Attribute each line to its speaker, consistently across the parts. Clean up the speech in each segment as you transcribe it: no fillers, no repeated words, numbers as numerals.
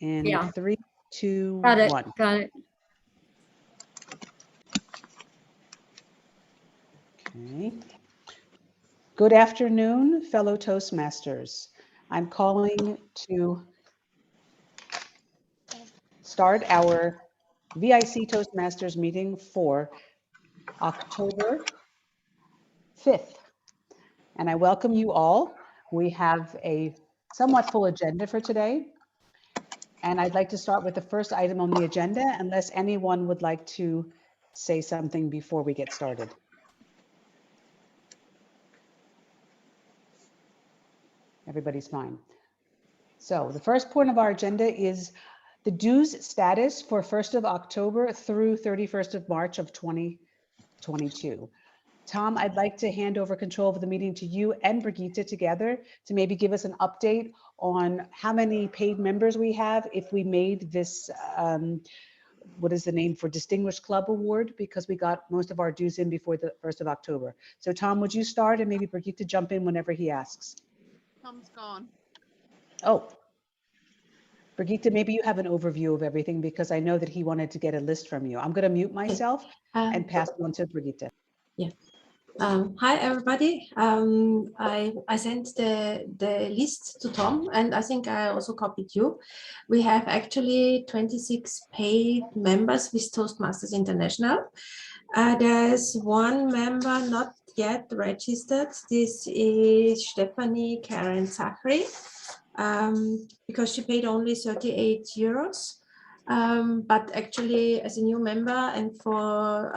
Speaker 1: in
Speaker 2: Yeah.
Speaker 1: 3, 2,
Speaker 2: Got it.
Speaker 1: 1.
Speaker 2: Got it.
Speaker 1: Okay. Good afternoon, fellow Toastmasters. I'm calling to start our VIC Toastmasters meeting for October 5th. And I welcome you all. We have a somewhat full agenda for today. And I'd like to start with the first item on the agenda, unless anyone would like to say something before we get started. Everybody's fine. So the first point of our agenda is the dues status for 1st of October through 31st of March of 2022. Tom, I'd like to hand over control of the meeting to you and Brigitte together to maybe give us an update on how many paid members we have, if we made this, what is the name for Distinguished Club Award, because we got most of our dues in before the 1st of October. So Tom, would you start and maybe Brigitte jump in whenever he asks?
Speaker 3: Tom's gone.
Speaker 1: Oh, Brigitte, maybe you have an overview of everything because I know that he wanted to get a list from you. I'm going to mute myself and pass it on to Brigitte.
Speaker 4: Yeah. Hi, everybody. I sent the list to Tom, and I think I also copied you. We have actually 26 paid members with Toastmasters International. There's one member not yet registered. This is Stephanie Karen Zachary, because she paid only 38 euros. But actually, as a new member and for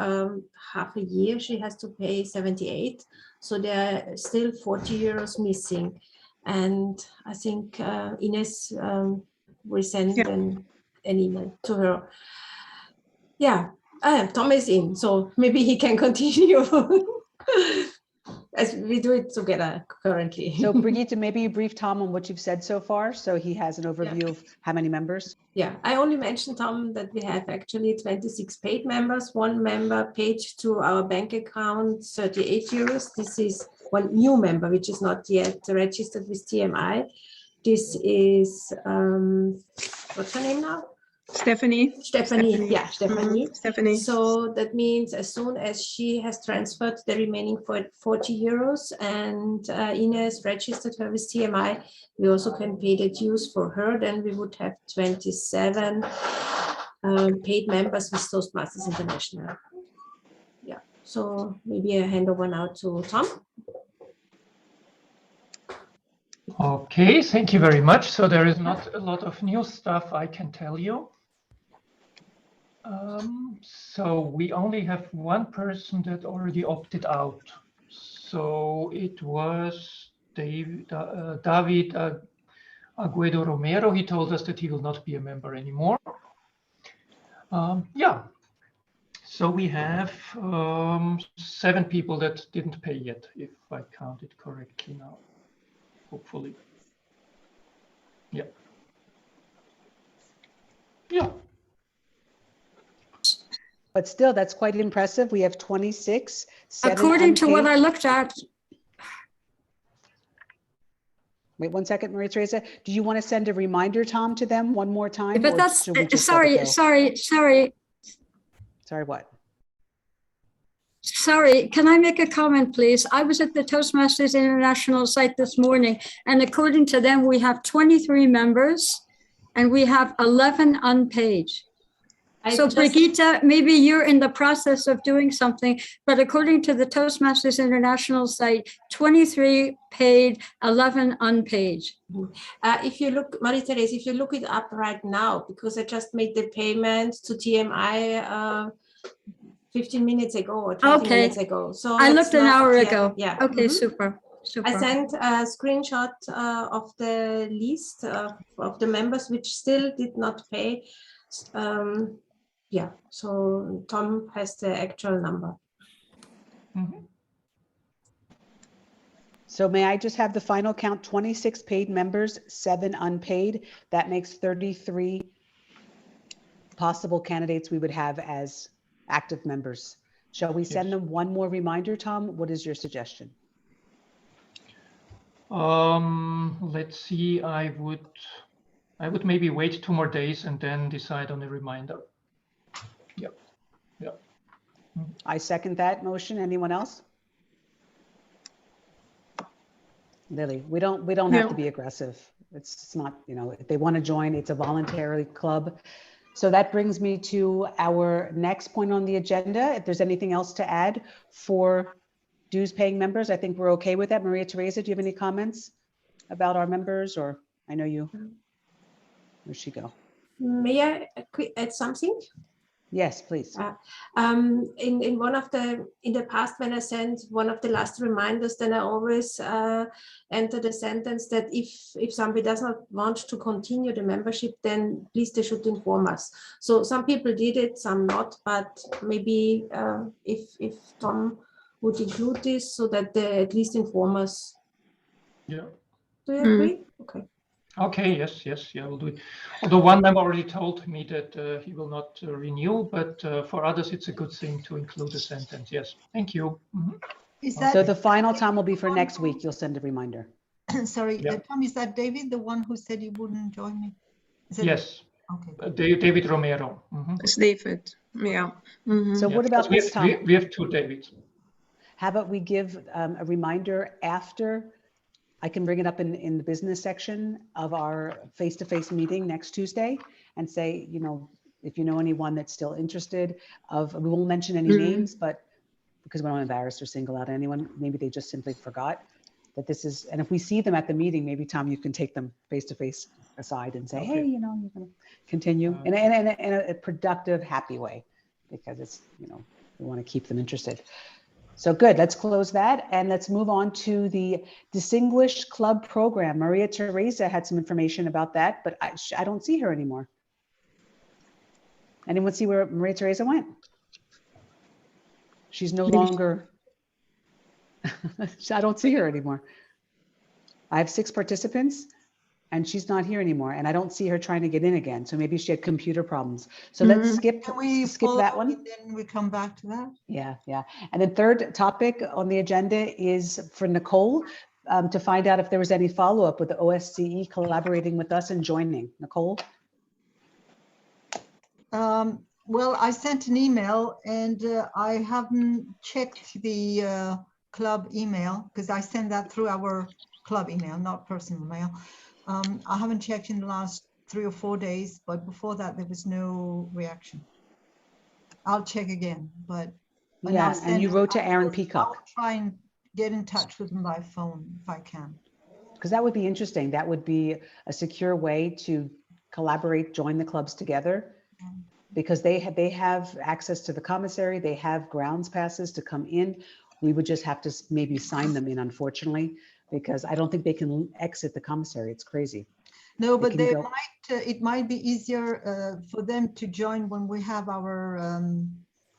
Speaker 4: half a year, she has to pay 78. So there are still 40 euros missing. And I think Ines will send an email to her. Yeah, Tom is in, so maybe he can continue as we do it together currently.
Speaker 1: So Brigitte, maybe you brief Tom on what you've said so far, so he has an overview of how many members.
Speaker 4: Yeah, I only mentioned, Tom, that we have actually 26 paid members. One member paid to our bank account 38 euros. This is one new member, which is not yet registered with TMI. This is, what's her name now?
Speaker 5: Stephanie.
Speaker 4: Yeah, Stephanie.
Speaker 5: Stephanie.
Speaker 4: So that means as soon as she has transferred the remaining 40 euros and Ines registered her with TMI, we also can pay the dues for her. Then we would have 27 paid members with Toastmasters International. Yeah, so maybe I hand over now to Tom.
Speaker 6: Okay, thank you very much. So there is not a lot of new stuff I can tell you. So we only have one person that already opted out. So it was David Aguedo Romero. He told us that he will not be a member anymore. Yeah. So we have 7 people that didn't pay yet, if I counted correctly now. Hopefully. Yeah. Yeah.
Speaker 1: But still, that's quite impressive. We have 26.
Speaker 2: According to what I looked at.
Speaker 1: Wait 1 second, Maria Teresa. Do you want to send a reminder, Tom, to them one more time?
Speaker 2: But that's, sorry.
Speaker 1: Sorry, what?
Speaker 2: Sorry, can I make a comment, please? I was at the Toastmasters International site this morning, and according to them, we have 23 members and we have 11 unpaid. So Brigitte, maybe you're in the process of doing something, but according to the Toastmasters International site, 23 paid, 11 unpaid.
Speaker 4: If you look, Marie-Therese, if you look it up right now, because I just made the payment to TMI 15 minutes ago or 20 minutes ago. So
Speaker 2: I looked an hour ago.
Speaker 4: Yeah.
Speaker 2: Okay, super.
Speaker 4: I sent a screenshot of the list of the members which still did not pay. Yeah, so Tom has the actual number.
Speaker 1: So may I just have the final count? 26 paid members, 7 unpaid. That makes 33 possible candidates we would have as active members. Shall we send them one more reminder, Tom? What is your suggestion?
Speaker 6: Let's see, I I would maybe wait 2 more days and then decide on a reminder. Yep. Yep.
Speaker 1: I second that motion. Anyone else? Lily, we don't have to be aggressive. It's not, you know, if they want to join, it's a voluntary club. So that brings me to our next point on the agenda. If there's anything else to add for dues paying members, I think we're okay with that. Maria Teresa, do you have any comments about our members, or I know you, where'd she go?
Speaker 4: May I add something?
Speaker 1: Yes, please.
Speaker 4: In one of in the past, when I sent one of the last reminders, then I always enter the sentence that if somebody does not want to continue the membership, then please they should inform us. So some people did it, some not, but maybe if Tom would include this so that they at least inform us.
Speaker 6: Yeah.
Speaker 4: Do you agree? Okay.
Speaker 6: Okay, yes, yeah, we'll do it. Although one member already told me that he will not renew, but for others, it's a good thing to include a sentence. Yes, thank you.
Speaker 3: Is that
Speaker 1: So the final time will be for next week. You'll send a reminder.
Speaker 3: sorry,
Speaker 6: Yeah.
Speaker 3: Tom, is that David, the one who said he wouldn't join me? Is it-
Speaker 6: Yes,
Speaker 3: Okay.
Speaker 6: David Romero.
Speaker 5: It's David. Yeah.
Speaker 1: So
Speaker 6: Yeah,
Speaker 1: what about
Speaker 6: because
Speaker 1: this, Tom?
Speaker 6: we have 2 Davids.
Speaker 1: How about we give a reminder after, I can bring it up in the business section of our face-to-face meeting next Tuesday and say, you know, if you know anyone that's still interested we won't mention any names, but because we don't embarrass or single out anyone, maybe they just simply forgot that this is, and if we see them at the meeting, maybe Tom, you can take them face-to-face aside and say,
Speaker 6: Okay.
Speaker 1: hey, you know, you're gonna continue in a productive, happy way, because it's, you know, we want to keep them interested. So good, let's close that and let's move on to the Distinguished Club Program. Maria Teresa had some information about that, but I don't see her anymore. Anyone see where Maria Teresa went? She's no longer, I don't see her anymore. I have 6 participants and she's not here anymore and I don't see her trying to get in again. So maybe she had computer problems. So let's skip
Speaker 3: Can we
Speaker 1: skip
Speaker 3: follow
Speaker 1: that one.
Speaker 3: and then we come back to that?
Speaker 1: Yeah. And the third topic on the agenda is for Nicole to find out if there was any follow-up with the OSCE collaborating with us and joining. Nicole?
Speaker 3: Well, I sent an email and I haven't checked the club email because I send that through our club email, not personal mail. I haven't checked in the last 3 or 4 days, but before that, there was no reaction. I'll check again, but.
Speaker 1: Yeah, and you wrote to Aaron
Speaker 3: I'll
Speaker 1: Peacock.
Speaker 3: try and get in touch with them by phone if I can.
Speaker 1: Because that would be interesting. That would be a secure way to collaborate, join the clubs together. Because they have access to the commissary, they have grounds passes to come in. We would just have to maybe sign them in, unfortunately, because I don't think they can exit the commissary. It's crazy.
Speaker 3: No,
Speaker 1: They
Speaker 3: but
Speaker 1: can
Speaker 3: they
Speaker 1: go-
Speaker 3: might. It might be easier for them to join when we have our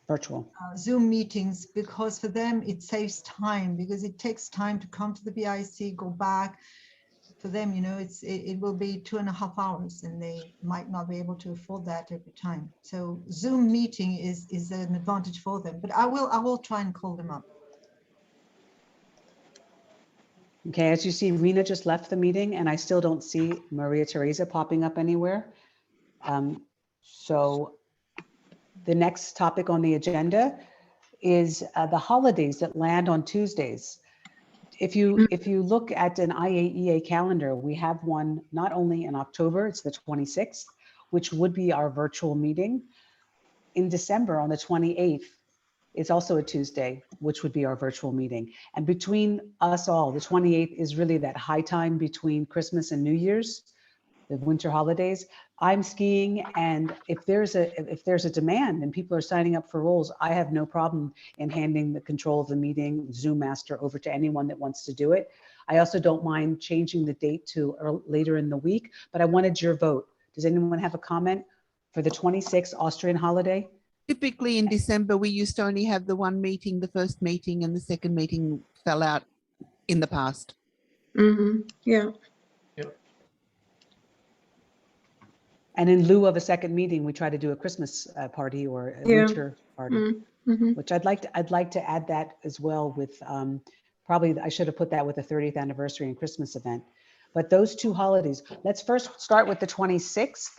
Speaker 1: Virtual.
Speaker 3: Zoom meetings, because for them it saves time, because it takes time to come to the VIC, go back. For them, you know, it will be 2.5 hours, and they might not be able to afford that every time. So Zoom meeting is an advantage for them. But I will try and call them up.
Speaker 1: Okay, as you see, Rena just left the meeting and I still don't see Maria Teresa popping up anywhere. So the next topic on the agenda is the holidays that land on Tuesdays. If you look at an IAEA calendar, we have one not only in October, it's the 26th, which would be our virtual meeting. In December on the 28th, it's also a Tuesday, which would be our virtual meeting. And between us all, the 28th is really that high time between Christmas and New Year's, the winter holidays. I'm skiing, and if there's a demand and people are signing up for roles, I have no problem in handing the control of the meeting, Zoom Master, over to anyone that wants to do it. I also don't mind changing the date to later in the week, but I wanted your vote. Does anyone have a comment for the 26th Austrian holiday?
Speaker 7: Typically in December, we used to only have the one meeting, the first meeting, and the second meeting fell out in the past.
Speaker 5: Yeah.
Speaker 1: And in lieu of a second meeting, we try to do a Christmas party or a winter party, which I'd like to add that as well with probably I should have put that with the 30th anniversary and Christmas event. But those two holidays, let's first start with the 26th.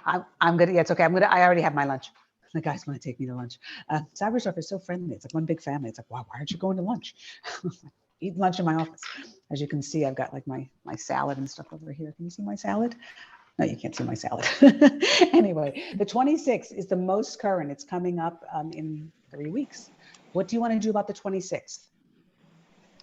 Speaker 1: I'm gonna, yeah, it's okay. I already have my lunch. The guys want to take me to lunch. Cyberstorf is so friendly. It's like one big family. It's like, wow, why aren't you going to lunch? Eat lunch in my office. As you can see, I've got like my salad and stuff over here. Can you see my salad? No, you can't see my salad. Anyway, the 26th is the most current. It's coming up in 3 weeks. What do you want to do about the 26th?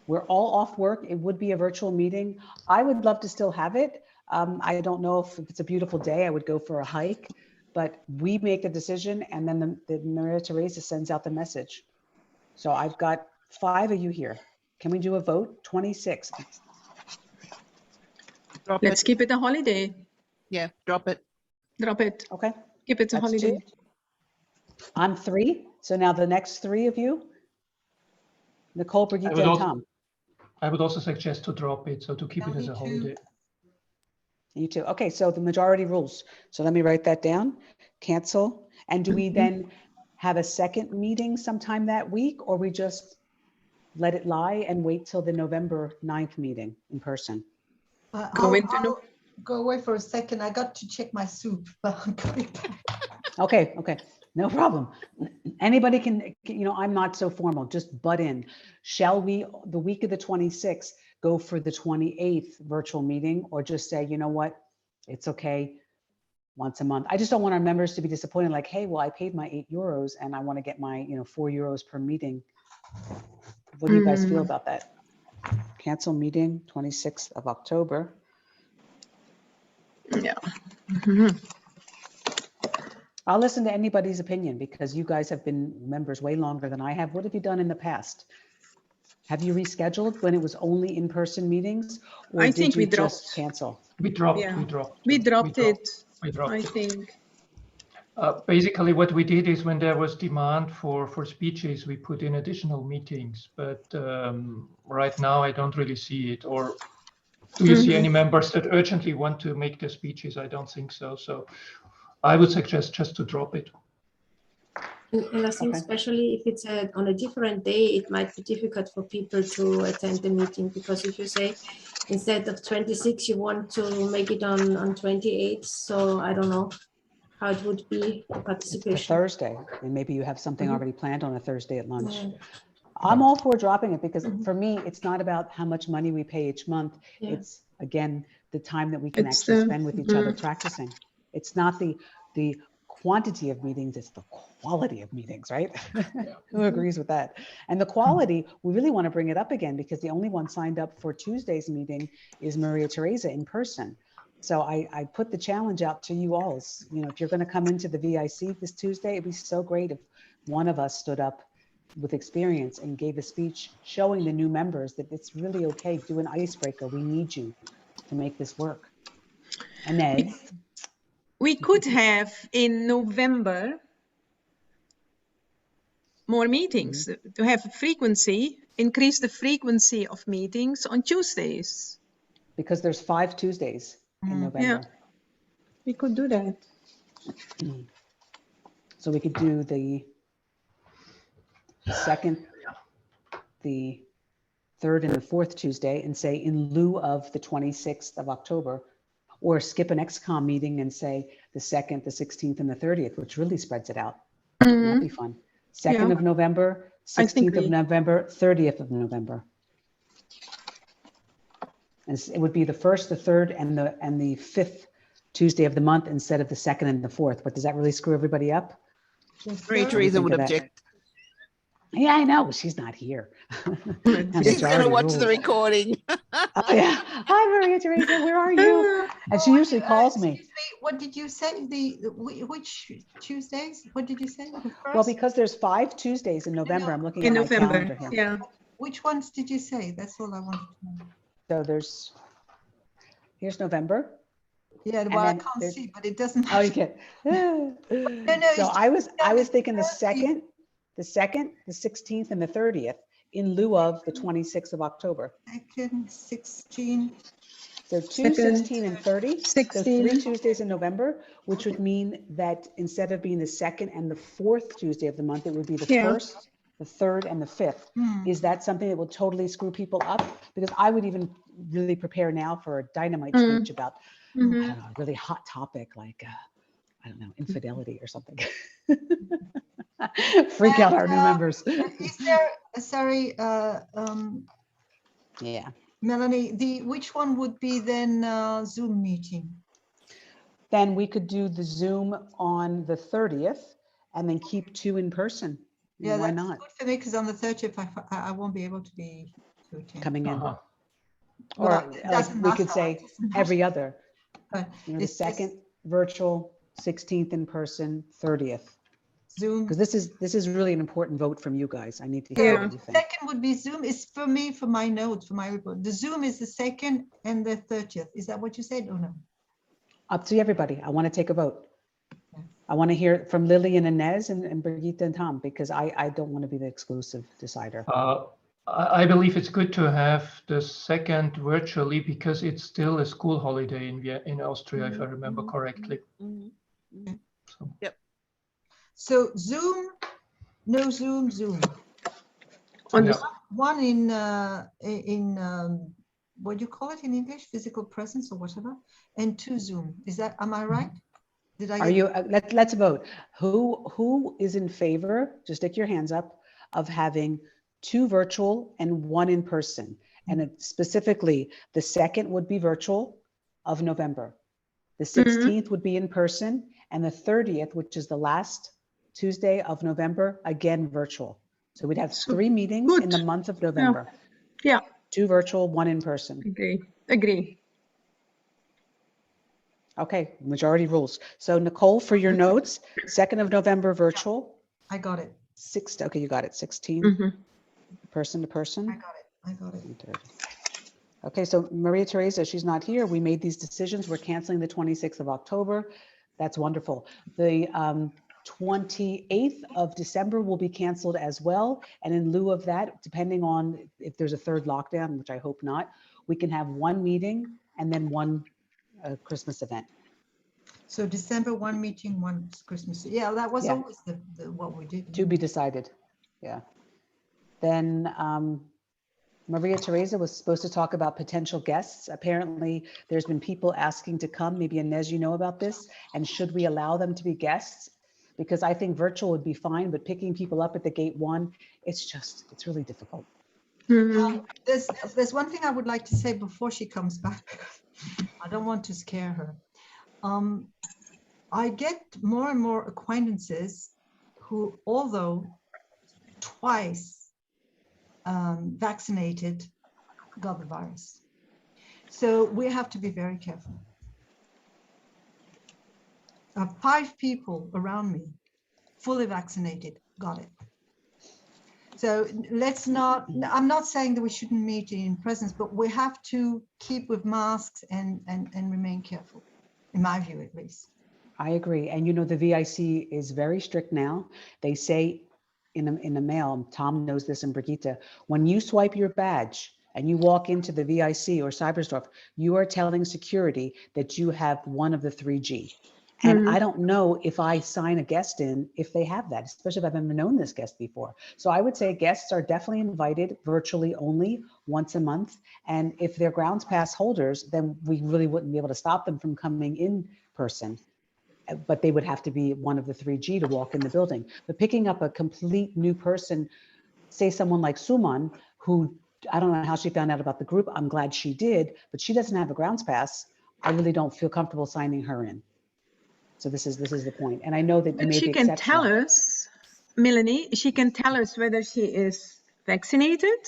Speaker 1: We're all off work. It would be a virtual meeting. I would love to still have it. I don't know if it's a beautiful day, I would go for a hike, but we make the decision and then the Maria Teresa sends out the message. So I've got 5 of you here. Can we do a vote? 26th.
Speaker 7: Drop
Speaker 5: Let's
Speaker 7: it.
Speaker 5: keep it a holiday.
Speaker 7: Yeah, drop it.
Speaker 5: Drop it.
Speaker 1: Okay.
Speaker 5: Keep it a
Speaker 1: That's
Speaker 5: holiday.
Speaker 1: 2. I'm 3. So now the next 3 of you, Nicole, Brigitte, and Tom.
Speaker 6: I would also suggest to drop it, so to keep it as a holiday.
Speaker 1: You too. Okay, so the majority rules. So let me write that down. Cancel. And do we then have a second meeting sometime that week, or we just let it lie and wait till the November 9th meeting in person?
Speaker 3: I'll go away for a second. I got to check my soup, but I'm coming back.
Speaker 1: Okay, no problem. Anybody can, I'm not so formal, just butt in. Shall we, the week of the 26th, go for the 28th virtual meeting, or just say, you know what, it's okay, once a month? I just don't want our members to be disappointed, like, hey, well, I paid my €8 and I want to get my, €4 per meeting. What do you guys feel about that? Cancel meeting, 26th of October.
Speaker 5: Yeah.
Speaker 1: I'll listen to anybody's opinion because you guys have been members way longer than I have. What have you done in the past? Have you rescheduled when it was only in-person meetings, or
Speaker 5: I
Speaker 1: did
Speaker 5: think
Speaker 1: you
Speaker 5: we
Speaker 1: just
Speaker 5: dropped.
Speaker 1: cancel?
Speaker 6: We dropped
Speaker 5: Yeah.
Speaker 6: We
Speaker 5: dropped it.
Speaker 6: dropped
Speaker 5: I
Speaker 6: it.
Speaker 5: think.
Speaker 6: Basically, what we did is when there was demand for speeches, we put in additional meetings. But right now, I don't really see it. Or do you see any members that urgently want to make their speeches? I don't think so. So I would suggest just to drop it.
Speaker 4: And I think
Speaker 1: Okay.
Speaker 4: especially if it's on a different day, it might be difficult for people to attend the meeting, because if you say instead of 26, you want to make it on 28, so I don't know how it would be the
Speaker 1: It's a
Speaker 4: participation.
Speaker 1: Thursday, and maybe you have something already planned on a Thursday at lunch.
Speaker 4: Yeah.
Speaker 1: I'm all for dropping it because for me, it's not about how much money we pay each month.
Speaker 4: Yeah.
Speaker 1: It's, again, the time that we can
Speaker 5: It's
Speaker 1: actually
Speaker 5: the-
Speaker 1: spend with each other practicing. It's not the quantity of meetings, it's the quality of meetings, right? Who agrees with that? And the quality, we really want to bring it up again because the only one signed up for Tuesday's meeting is Maria Teresa in person. So I put the challenge out to you all. If you're going to come into the VIC this Tuesday, it'd be so great if one of us stood up with experience and gave a speech showing the new members that it's really okay. Do an icebreaker. We need you to make this work. Inez.
Speaker 5: We could have in November more meetings to have increase the frequency of meetings on Tuesdays.
Speaker 1: Because there's 5 Tuesdays in November.
Speaker 5: Yeah. We could do that.
Speaker 1: So we could do the 2nd, the 3rd, and the 4th Tuesday and say in lieu of the 26th of October, or skip an XCOM meeting and say the 2nd, the 16th, and the 30th, which really spreads it out. That'd be fun. 2nd of November, 16th of November, 30th of November. And it would be the 1st, the 3rd, and the 5th Tuesday of the month instead of the 2nd and the 4th. But does that really screw everybody up?
Speaker 7: Maria Teresa would object.
Speaker 1: Yeah, I know. She's not here.
Speaker 7: She's going to watch the recording.
Speaker 1: Oh, yeah. Hi, Maria Teresa. Where are you? And she usually calls me.
Speaker 3: Excuse me, what did you say? Which Tuesdays? What did you say?
Speaker 1: Well, because there's 5 Tuesdays in November. I'm looking
Speaker 5: In
Speaker 1: at my calendar
Speaker 5: November,
Speaker 1: here.
Speaker 5: yeah.
Speaker 3: Which ones did you say? That's all I wanted to know.
Speaker 1: So here's November.
Speaker 3: Yeah, well, I can't see, but it doesn't
Speaker 1: Oh,
Speaker 3: matter.
Speaker 1: you can.
Speaker 3: No,
Speaker 1: So I was thinking the 2nd, the 16th, and the 30th in lieu of the 26th of October.
Speaker 3: 2nd, 16.
Speaker 1: So 2, 16, and 30, the
Speaker 5: 16.
Speaker 1: 3 Tuesdays in November, which would mean that instead of being the 2nd and the 4th Tuesday of the month, it would be the 1st, the 3rd, and the 5th. Is that something that will totally screw people up? Because I would even really prepare now for a dynamite
Speaker 5: Mm.
Speaker 1: speech about, I
Speaker 5: Mhm.
Speaker 1: don't know, a really hot topic like, I don't know, infidelity or something. Freak out our new members.
Speaker 3: Is there, sorry,
Speaker 1: Yeah.
Speaker 3: Melanie, which one would be then Zoom meeting?
Speaker 1: Then we could do the Zoom on the 30th and then keep 2 in person.
Speaker 3: Yeah,
Speaker 1: Why
Speaker 3: that's
Speaker 1: not?
Speaker 3: good for me because on the 30th, I won't be able to attend.
Speaker 1: Coming in.
Speaker 6: Uh-huh.
Speaker 1: Or
Speaker 3: Well, it
Speaker 1: like
Speaker 3: doesn't
Speaker 1: we could
Speaker 3: matter,
Speaker 1: say
Speaker 3: it doesn't matter.
Speaker 1: every other,
Speaker 3: But
Speaker 1: you know, the
Speaker 3: it's just
Speaker 1: 2nd virtual, 16th in person, 30th.
Speaker 3: Zoom.
Speaker 1: Because this is really an important vote from you guys. I need to hear
Speaker 5: Yeah.
Speaker 1: what you think.
Speaker 3: Second would be Zoom. Is for me, for my notes, for my report. The Zoom is the 2nd and the 30th. Is that what you said or no?
Speaker 1: Up to everybody. I want to take a vote.
Speaker 3: Okay.
Speaker 1: I want to hear from Lily and Inez and Brigitte and Tom, because I don't want to be the exclusive decider.
Speaker 6: I believe it's good to have the 2nd virtually because it's still a school holiday in Austria, if I remember correctly. So,
Speaker 3: So Zoom, no Zoom, Zoom.
Speaker 5: On
Speaker 6: yeah.
Speaker 5: the
Speaker 3: One in what do you call it in English? Physical presence or whatever, and 2 Zoom. Is that, am I right? Did I
Speaker 1: Are
Speaker 3: get
Speaker 1: you, let's vote. Who is in favor, just stick your hands up, of having 2 virtual and 1 in person? And it specifically, the 2nd would be virtual of November. The 16th would be in person, and the 30th, which is the last Tuesday of November, again, virtual. So we'd have
Speaker 5: So
Speaker 1: 3 meetings in the
Speaker 5: good.
Speaker 1: month of November.
Speaker 5: Yeah,
Speaker 1: 2 virtual, 1 in person.
Speaker 5: agree.
Speaker 1: Okay, majority rules. So Nicole, for your notes, 2nd of November, virtual.
Speaker 3: I got it.
Speaker 1: 6, okay, you got it, 16,
Speaker 5: Mhm.
Speaker 1: person to
Speaker 3: I
Speaker 1: person.
Speaker 3: got it. I got it.
Speaker 1: and 30. Okay, so Maria Teresa, she's not here. We made these decisions. We're canceling the 26th of October. That's wonderful. The 28th of December will be canceled as well. And in lieu of that, depending on if there's a 3rd lockdown, which I hope not, we can have 1 meeting and then 1 Christmas event.
Speaker 3: So December, 1 meeting, 1 Christmas. Yeah, that was
Speaker 1: Yeah.
Speaker 3: always the what we did.
Speaker 1: To be decided. Yeah. Then Maria Teresa was supposed to talk about potential guests. Apparently, there's been people asking to come. Maybe Inez, you know about this. And should we allow them to be guests? Because I think virtual would be fine, but picking people up at the gate 1, it's really difficult.
Speaker 3: There's one thing I would like to say before she comes back. I don't want to scare her. I get more and more acquaintances who, although twice vaccinated, got the virus. So we have to be very careful. 5 people around me, fully vaccinated, got it. So let's not, I'm not saying that we shouldn't meet in presence, but we have to keep with masks and remain careful, in my view, at least.
Speaker 1: I agree. And you know, the VIC is very strict now. They say in the mail, Tom knows this and Brigitte, when you swipe your badge and you walk into the VIC or Cybersdorf, you are telling security that you have one of the 3G. And I don't know if I sign a guest in, if they have that, especially if I've never known this guest before. So I would say guests are definitely invited virtually only once a month. And if they're grounds pass holders, then we really wouldn't be able to stop them from coming in person. But they would have to be one of the 3G to walk in the building. But picking up a complete new person, say someone like Suman, who I don't know how she found out about the group. I'm glad she did, but she doesn't have a grounds pass. I really don't feel comfortable signing her in. So this is the point. And I know that you
Speaker 5: But
Speaker 1: made
Speaker 5: she
Speaker 1: the
Speaker 5: can
Speaker 1: exception.
Speaker 5: tell us, Melanie, she can tell us whether she is vaccinated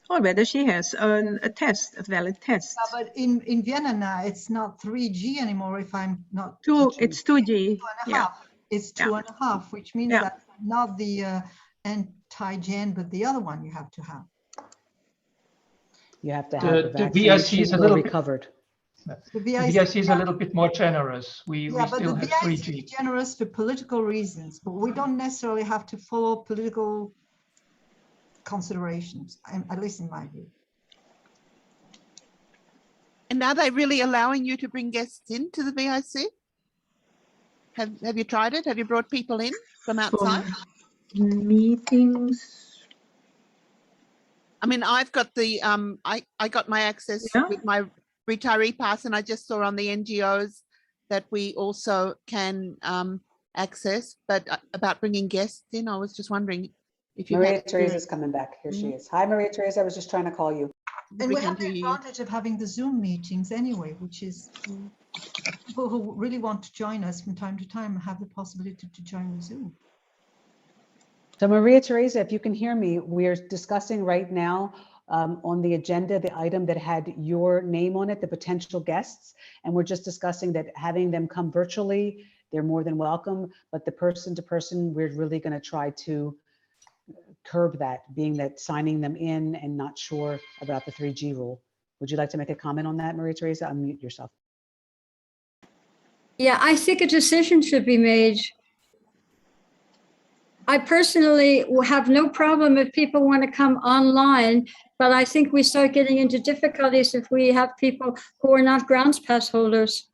Speaker 5: or whether she has a test, a valid test.
Speaker 3: Yeah, but in Vienna now, it's not 3G anymore if I'm not.
Speaker 5: It's 2G.
Speaker 3: 2.5.
Speaker 5: Yeah.
Speaker 3: It's 2.5, which means
Speaker 5: Yeah.
Speaker 3: that not the anti-gen, but the other one you have to have.
Speaker 1: You have to have
Speaker 6: The VIC is a
Speaker 1: or
Speaker 6: little bit,
Speaker 1: recovered.
Speaker 3: The
Speaker 6: the VIC is a little bit more generous. We
Speaker 3: yeah, but
Speaker 6: still
Speaker 3: the
Speaker 6: have
Speaker 3: VIC
Speaker 6: 3G.
Speaker 3: is generous for political reasons, but we don't necessarily have to follow political considerations, at least in my view.
Speaker 7: And are they really allowing you to bring guests into the VIC? Have you tried it? Have you brought people in from outside?
Speaker 8: For meetings,
Speaker 7: I mean, I've got the, I got my access
Speaker 5: Yeah.
Speaker 7: with my retiree pass, and I just saw on the NGOs that we also can access, but about bringing guests in, I was just wondering if you
Speaker 1: Maria
Speaker 7: had.
Speaker 1: Teresa's coming back. Here she is. Hi, Maria Teresa. I was just trying to call you.
Speaker 3: And
Speaker 7: We
Speaker 3: we have
Speaker 7: can't
Speaker 3: the
Speaker 7: hear you.
Speaker 3: advantage of having the Zoom meetings anyway, which is people who really want to join us from time to time have the possibility to join the Zoom.
Speaker 1: So Maria Teresa, if you can hear me, we're discussing right now on the agenda, the item that had your name on it, the potential guests. And we're just discussing that having them come virtually, they're more than welcome, but the person to person, we're really going to try to curb that, being that signing them in and not sure about the 3G rule. Would you like to make a comment on that, Maria Teresa? Unmute yourself.
Speaker 2: Yeah, I think a decision should be made. I personally have no problem if people want to come online, but I think we start getting into difficulties if we have people who are not grounds pass holders.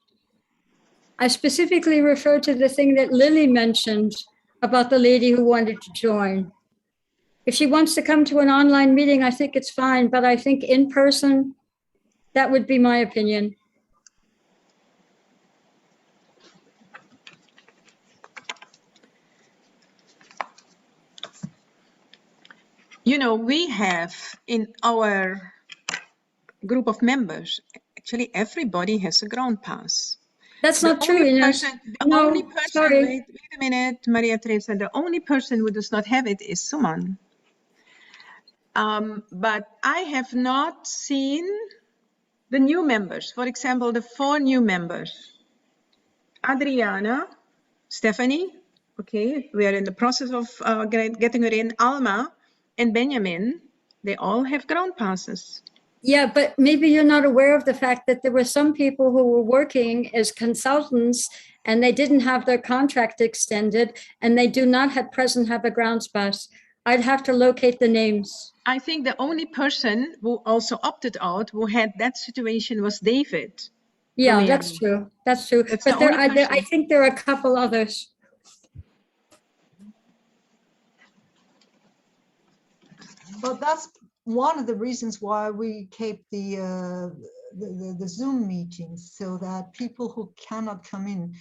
Speaker 2: I specifically refer to the thing that Lily mentioned about the lady who wanted to join. If she wants to come to an online meeting, I think it's fine, but I think in person, that would be my opinion.
Speaker 5: You know, we have in our group of members, actually everybody has a ground pass.
Speaker 2: That's
Speaker 5: The
Speaker 2: not true,
Speaker 5: only
Speaker 2: Ines.
Speaker 5: person,
Speaker 2: No, sorry.
Speaker 5: wait a minute, Maria Teresa, the only person who does not have it is Suman. But I have not seen the new members. For example, the 4 new members. Adriana, Stephanie, okay, we are in the process of getting her in. Alma and Benjamin, they all have ground passes.
Speaker 2: Yeah, but maybe you're not aware of the fact that there were some people who were working as consultants and they didn't have their contract extended and they do not at present have a grounds pass. I'd have to locate the names.
Speaker 5: I think the only person who also opted out, who had that situation, was David.
Speaker 2: Yeah,
Speaker 5: Romero.
Speaker 2: that's true. That's true.
Speaker 5: That's
Speaker 2: But
Speaker 5: the only
Speaker 2: I
Speaker 5: person.
Speaker 2: think there are a couple others.
Speaker 3: But that's one of the reasons why we keep the Zoom meetings, so that people who cannot come in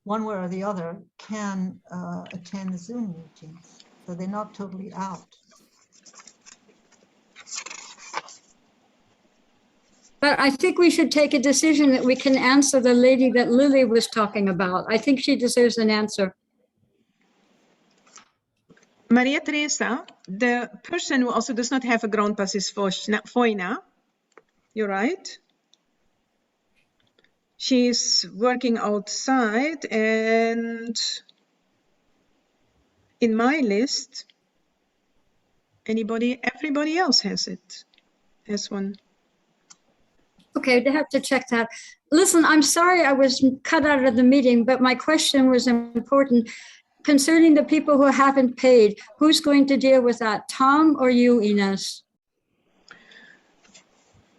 Speaker 3: one way or the other can attend the Zoom meetings. So they're not totally out.
Speaker 2: But I think we should take a decision that we can answer the lady that Lily was talking about. I think she deserves an answer.
Speaker 5: Maria Teresa, the person who also does not have a ground pass is Foina. You're right. She's working outside, and in my list, everybody else has it, has one.
Speaker 2: Okay, they have to check that. Listen, I'm sorry I was cut out of the meeting, but my question was important. Concerning the people who haven't paid, who's going to deal with that, Tom or you, Ines?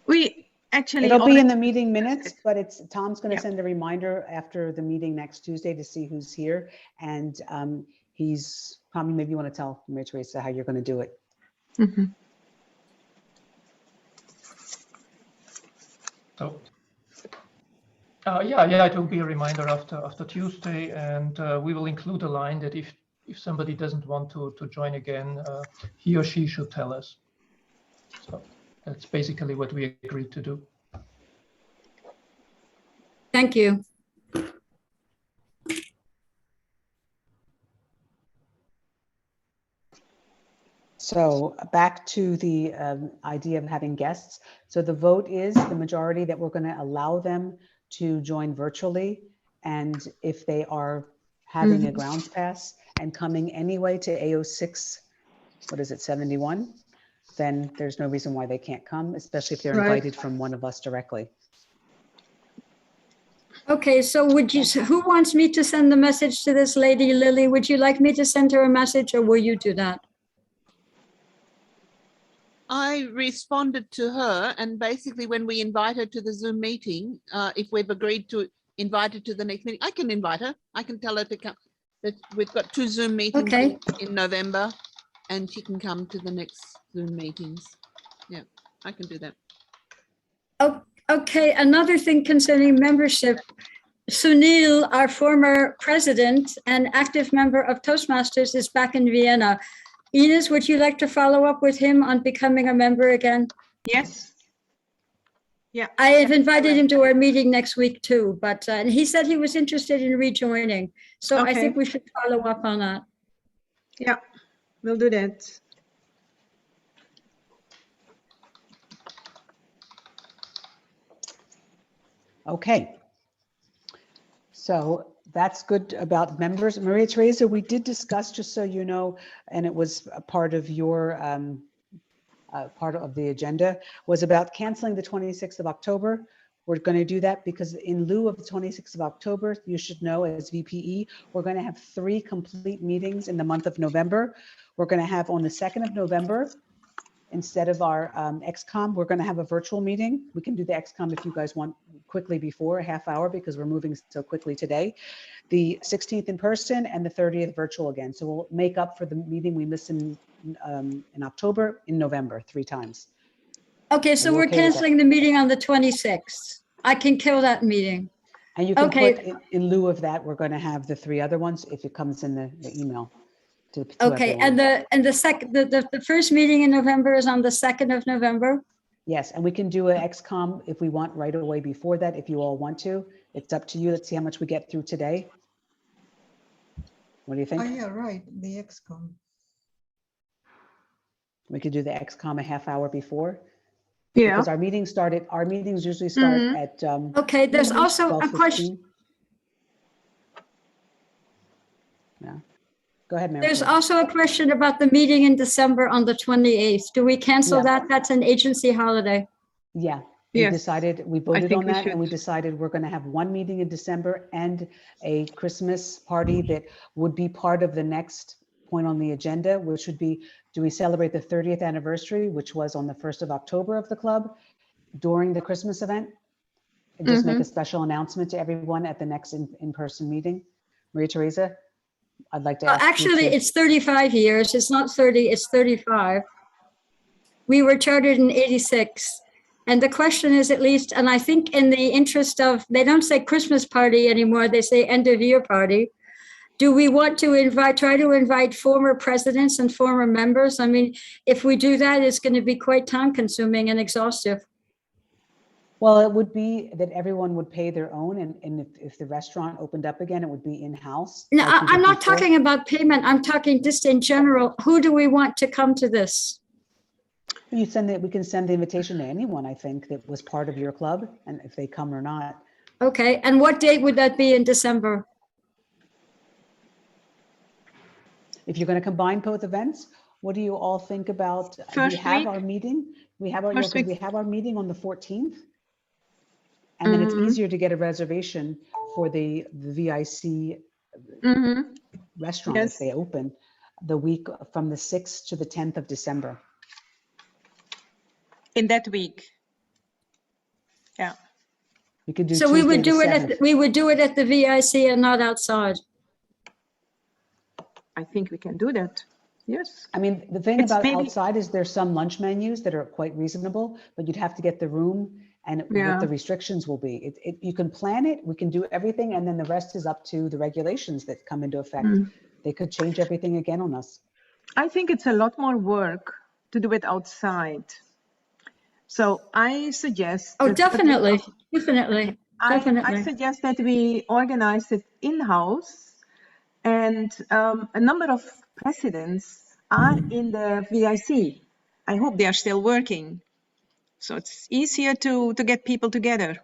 Speaker 5: We actually
Speaker 1: It'll be in
Speaker 5: already-
Speaker 1: the meeting minutes, but Tom's going to
Speaker 5: Yeah.
Speaker 1: send a reminder after the meeting next Tuesday to see who's here. And he's probably, maybe you want to tell Maria Teresa how you're going to do it.
Speaker 5: Mhm.
Speaker 6: So, yeah, it will be a reminder after Tuesday, and we will include a line that if somebody doesn't want to join again, he or she should tell us. So that's basically what we agreed to do.
Speaker 2: Thank you.
Speaker 1: So back to the idea of having guests. So the vote is the majority that we're going to allow them to join virtually. And if they are having a grounds pass and coming anyway to AO6, what is it, 71, then there's no reason why they can't come, especially if they're
Speaker 5: Right.
Speaker 1: invited from one of us directly.
Speaker 2: Okay, so who wants me to send the message to this lady, Lily? Would you like me to send her a message or will you do that?
Speaker 7: I responded to her, and basically when we invite her to the Zoom meeting, if we've agreed to invite her to the next meeting, I can invite her. I can tell her to come. That we've got 2 Zoom meetings
Speaker 2: Okay.
Speaker 7: in November, and she can come to the next Zoom meetings. I can do that.
Speaker 2: Oh, okay, another thing concerning membership. Sunil, our former president and active member of Toastmasters, is back in Vienna. Ines, would you like to follow up with him on becoming a member again?
Speaker 5: Yes. Yeah.
Speaker 2: I have invited him to our meeting next week too, but and he said he was interested in rejoining. So I
Speaker 5: Okay.
Speaker 2: think we should follow up on that.
Speaker 5: Yeah, we'll do that.
Speaker 1: Okay. So that's good about members. Maria Teresa, we did discuss, just so you know, and it was a part of your part of the agenda, was about canceling the 26th of October. We're going to do that because in lieu of the 26th of October, you should know as VPE, we're going to have 3 complete meetings in the month of November. We're going to have on the 2nd of November, instead of our XCOM, we're going to have a virtual meeting. We can do the XCOM if you guys want quickly before, a half hour, because we're moving so quickly today. The 16th in person and the 30th virtual again. So we'll make up for the meeting we missed in October, in November, 3 times.
Speaker 2: Okay, so
Speaker 1: Are you
Speaker 2: we're
Speaker 1: okay with that?
Speaker 2: canceling the meeting on the 26th. I can kill that meeting.
Speaker 1: And you can
Speaker 2: Okay.
Speaker 1: put in lieu of that, we're going to have the 3 other ones if it comes in the email. To
Speaker 2: Okay,
Speaker 1: everyone.
Speaker 2: and the first meeting in November is on the 2nd of November.
Speaker 1: Yes, and we can do an XCOM if we want right away before that, if you all want to. It's up to you. Let's see how much we get through today. What do you think?
Speaker 3: Oh, yeah, right, the XCOM.
Speaker 1: We could do the XCOM a half hour before.
Speaker 5: Yeah.
Speaker 1: Because our meetings usually start at
Speaker 2: Okay, there's also a
Speaker 1: 12:15.
Speaker 2: question.
Speaker 1: Yeah. Go ahead, Mary.
Speaker 2: There's also a question about the meeting in December on the 28th. Do we cancel
Speaker 1: Yeah.
Speaker 2: that? That's an agency holiday.
Speaker 1: Yeah,
Speaker 5: Yes,
Speaker 1: we voted
Speaker 5: think
Speaker 1: on
Speaker 5: we
Speaker 1: that, and we
Speaker 5: should.
Speaker 1: decided we're going to have 1 meeting in December and a Christmas party that would be part of the next point on the agenda, which would be, do we celebrate the 30th anniversary, which was on the 1st of October of the club during the Christmas event? And just make a special announcement to everyone at the next in-person meeting. Maria Teresa, I'd like to ask you
Speaker 2: Actually,
Speaker 1: to-
Speaker 2: it's 35 years. It's not 30, it's 35. We were chartered in 86. And the question is at least, and I think in the interest of, they don't say Christmas party anymore, they say end of year party. Do we want to try to invite former presidents and former members? I mean, if we do that, it's going to be quite time consuming and exhaustive.
Speaker 1: Well, it would be that everyone would pay their own, and if the restaurant opened up again, it would be in-house.
Speaker 2: No,
Speaker 1: like we did
Speaker 2: I'm not
Speaker 1: before.
Speaker 2: talking about payment. I'm talking just in general. Who do we want to come to this?
Speaker 1: We can send the invitation to anyone, I think, that was part of your club, and if they come or not.
Speaker 2: Okay, and what date would that be in December?
Speaker 1: If you're going to combine both events, what do you all think about?
Speaker 5: First
Speaker 1: we have
Speaker 5: week?
Speaker 1: our meeting. We have our
Speaker 5: First week.
Speaker 1: we have our meeting on the 14th, and then it's easier to get a reservation for the VIC restaurant
Speaker 5: Yes.
Speaker 1: if they open the week from the 6th to the 10th of December.
Speaker 5: In that week. Yeah.
Speaker 1: We could do
Speaker 2: So we would
Speaker 1: Tuesday the
Speaker 2: do it
Speaker 1: 7th.
Speaker 2: we would do it at the VIC and not outside.
Speaker 5: I think we can do that. Yes.
Speaker 1: I mean, the thing
Speaker 5: It's
Speaker 1: about
Speaker 5: maybe-
Speaker 1: outside is there's some lunch menus that are quite reasonable, but you'd have to get the room and
Speaker 5: Yeah.
Speaker 1: what the restrictions will be. You can plan it, we can do everything, and then the rest is up to the regulations that come into effect. They could change everything again on us.
Speaker 5: I think it's a lot more work to do it outside. So I suggest.
Speaker 2: Oh,
Speaker 5: that-
Speaker 2: definitely, definitely,
Speaker 5: I
Speaker 2: definitely.
Speaker 5: suggest that we organize it in-house, and a number of presidents are in the VIC. I hope they are still working. So it's easier to get people together.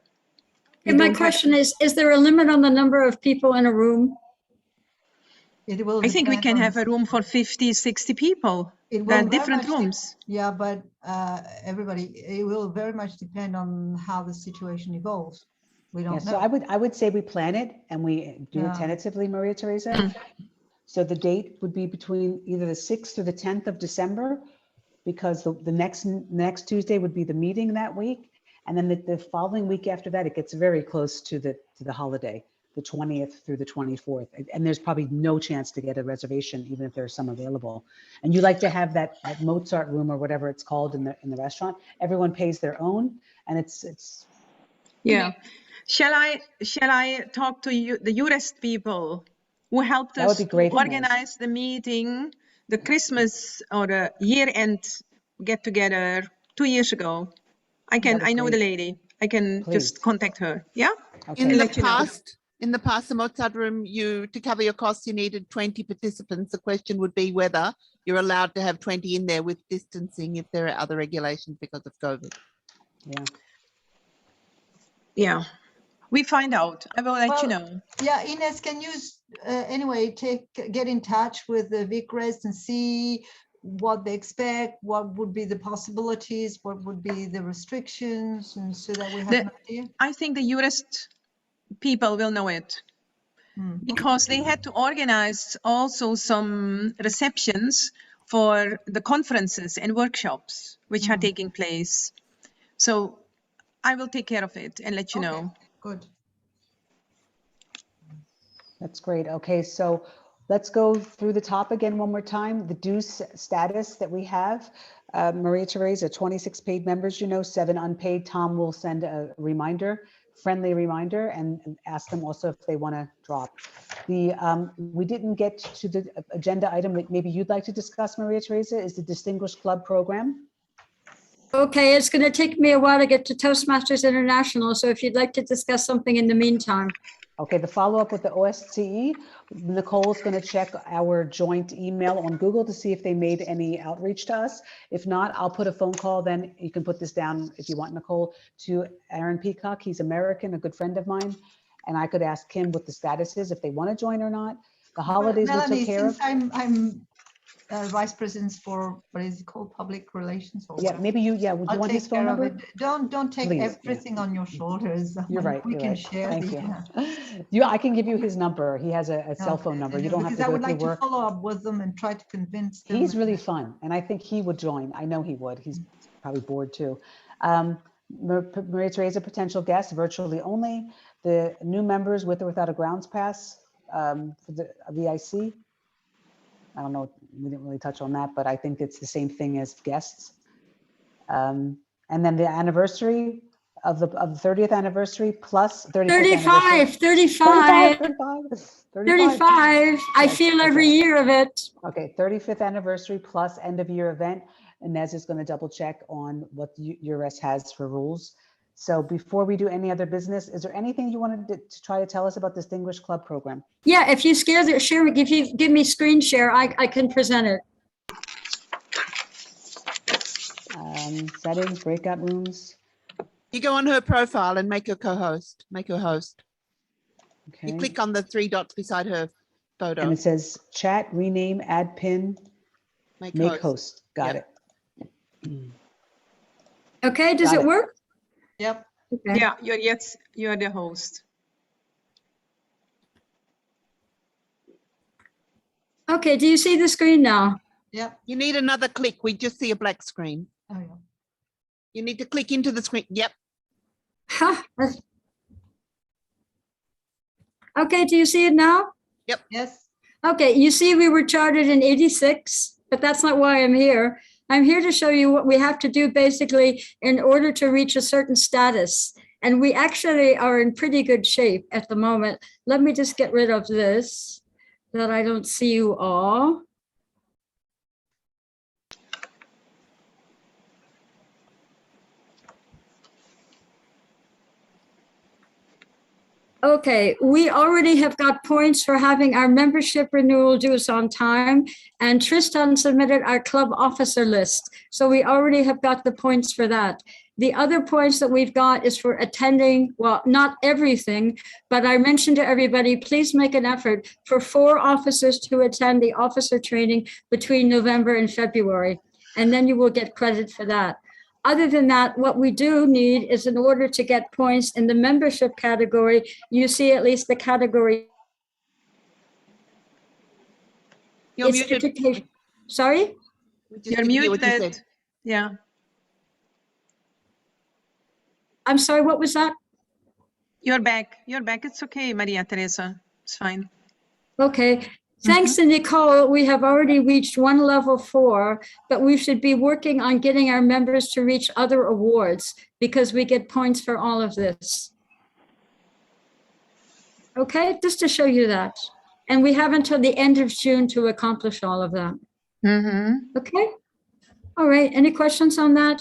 Speaker 2: And my question is there a limit on the number of people in a room?
Speaker 3: It will
Speaker 5: I think we
Speaker 3: depend
Speaker 5: can
Speaker 3: on
Speaker 5: have a room for 50, 60 people.
Speaker 3: It
Speaker 5: There are
Speaker 3: will very
Speaker 5: different
Speaker 3: much de-
Speaker 5: rooms.
Speaker 3: Yeah, but it will very much depend on how the situation evolves. We
Speaker 1: Yeah,
Speaker 3: don't
Speaker 1: so
Speaker 3: know.
Speaker 1: I would say we plan it and we do it
Speaker 3: Yeah.
Speaker 1: tentatively, Maria Teresa. So the date would be between either the 6th or the 10th of December, because the next Tuesday would be the meeting that week. And then the following week after that, it gets very close to the holiday. the 20th through the 24th. And there's probably no chance to get a reservation, even if there's some available. And you like to have that Mozart room or whatever it's called in the restaurant. Everyone pays their own, and it's.
Speaker 5: Yeah. Shall I talk to you, the Jurist people who helped
Speaker 1: That would
Speaker 5: us
Speaker 1: be great,
Speaker 5: to organize the meeting, the Christmas or the year-end get-together 2 years ago? I know the lady. I can
Speaker 1: Please.
Speaker 5: just contact her. Yeah.
Speaker 1: Okay.
Speaker 7: In the
Speaker 5: let you know.
Speaker 7: past, in the past, the Mozart room, to cover your costs, you needed 20 participants. The question would be whether you're allowed to have 20 in there with distancing if there are other regulations because of COVID.
Speaker 1: Yeah.
Speaker 5: Yeah. We find out. I will let you know.
Speaker 3: Yeah, Ines, can you anyway get in touch with the VIC Res and see what they expect, what would be the possibilities, what would be the restrictions, and so that we have an idea?
Speaker 5: I think the Jurist people will know it. Because they had to organize also some receptions for the conferences and workshops which are taking place. So I will take care of it and let you know.
Speaker 3: Good.
Speaker 1: That's great. Okay, so let's go through the top again one more time. The dues status that we have. Maria Teresa, 26 paid members, 7 unpaid. Tom will send a reminder, friendly reminder, and ask them also if they want to drop. We didn't get to the agenda item that maybe you'd like to discuss, Maria Teresa, is the Distinguished Club Program.
Speaker 2: Okay, it's going to take me a while to get to Toastmasters International, so if you'd like to discuss something in the meantime.
Speaker 1: Okay, the follow-up with the OSCE, Nicole's going to check our joint email on Google to see if they made any outreach to us. If not, I'll put a phone call, then you can put this down if you want, Nicole, to Aaron Peacock. He's American, a good friend of mine, and I could ask him what the status is, if they want to join or not. The holidays
Speaker 3: Melanie,
Speaker 1: we took care of.
Speaker 3: since I'm vice president for, what is it called, public relations? Or
Speaker 1: Yeah,
Speaker 3: whatever.
Speaker 1: maybe would you
Speaker 3: I'll
Speaker 1: want his
Speaker 3: take
Speaker 1: phone
Speaker 3: care of
Speaker 1: number?
Speaker 3: it. Don't take
Speaker 1: Please,
Speaker 3: everything on your shoulders.
Speaker 1: You're right.
Speaker 3: We
Speaker 1: you're
Speaker 3: can
Speaker 1: right.
Speaker 3: share.
Speaker 1: Thank you. I can give you his number. He has a cell phone number. You don't have to
Speaker 3: Because I
Speaker 1: go
Speaker 3: would
Speaker 1: through
Speaker 3: like
Speaker 1: work.
Speaker 3: to follow up with them and try to convince them.
Speaker 1: He's really fun, and I think he would join. I know he would. He's probably bored too. Maria Teresa, potential guest, virtually only. The new members with or without a grounds pass for the VIC. I don't know, we didn't really touch on that, but I think it's the same thing as guests. And then the anniversary of the 30th anniversary plus 35.
Speaker 2: 35. I feel every year of it.
Speaker 1: Okay, 35th anniversary plus end of year event. Inez is going to double check on what the URS has for rules. So before we do any other business, is there anything you wanted to try to tell us about Distinguished Club Program?
Speaker 2: Yeah, if you share, if you give me screen share, I can present it.
Speaker 1: Settings, breakout rooms.
Speaker 7: You go on her profile and make her co-host, make her host.
Speaker 1: Okay.
Speaker 7: You click on the 3 dots beside her photo.
Speaker 1: And it says chat, rename, add pin, make host. Got it.
Speaker 2: Okay, does it work?
Speaker 3: Yep.
Speaker 2: Okay.
Speaker 5: Yeah, you're the host.
Speaker 2: Okay, do you see the screen now?
Speaker 3: Yep.
Speaker 7: You need another click. We just see a black screen.
Speaker 3: Oh, yeah.
Speaker 7: You need to click into the screen. Yep.
Speaker 2: Huh. Okay, do you see it now?
Speaker 7: Yep.
Speaker 3: Yes.
Speaker 2: Okay, you see we were chartered in 86, but that's not why I'm here. I'm here to show you what we have to do basically in order to reach a certain status. And we actually are in pretty good shape at the moment. Let me just get rid of this, that I don't see you all. Okay, we already have got points for having our membership renewal dues on time, and Tristan submitted our club officer list. So we already have got the points for that. The other points that we've got is for attending, well, not everything, but I mentioned to everybody, please make an effort for 4 officers to attend the officer training between November and February, and then you will get credit for that. Other than that, what we do need is in order to get points in the membership category, you see at least the category.
Speaker 7: You're muted.
Speaker 2: Sorry?
Speaker 5: You're muted. Yeah.
Speaker 2: I'm sorry, what was that?
Speaker 5: You're back. You're back. It's okay, Maria Teresa. It's fine.
Speaker 2: Okay. Thanks to Nicole, we have already reached one level 4, but we should be working on getting our members to reach other awards because we get points for all of this. Okay, just to show you that. And we have until the end of June to accomplish all of that. Okay. All right. Any questions on that?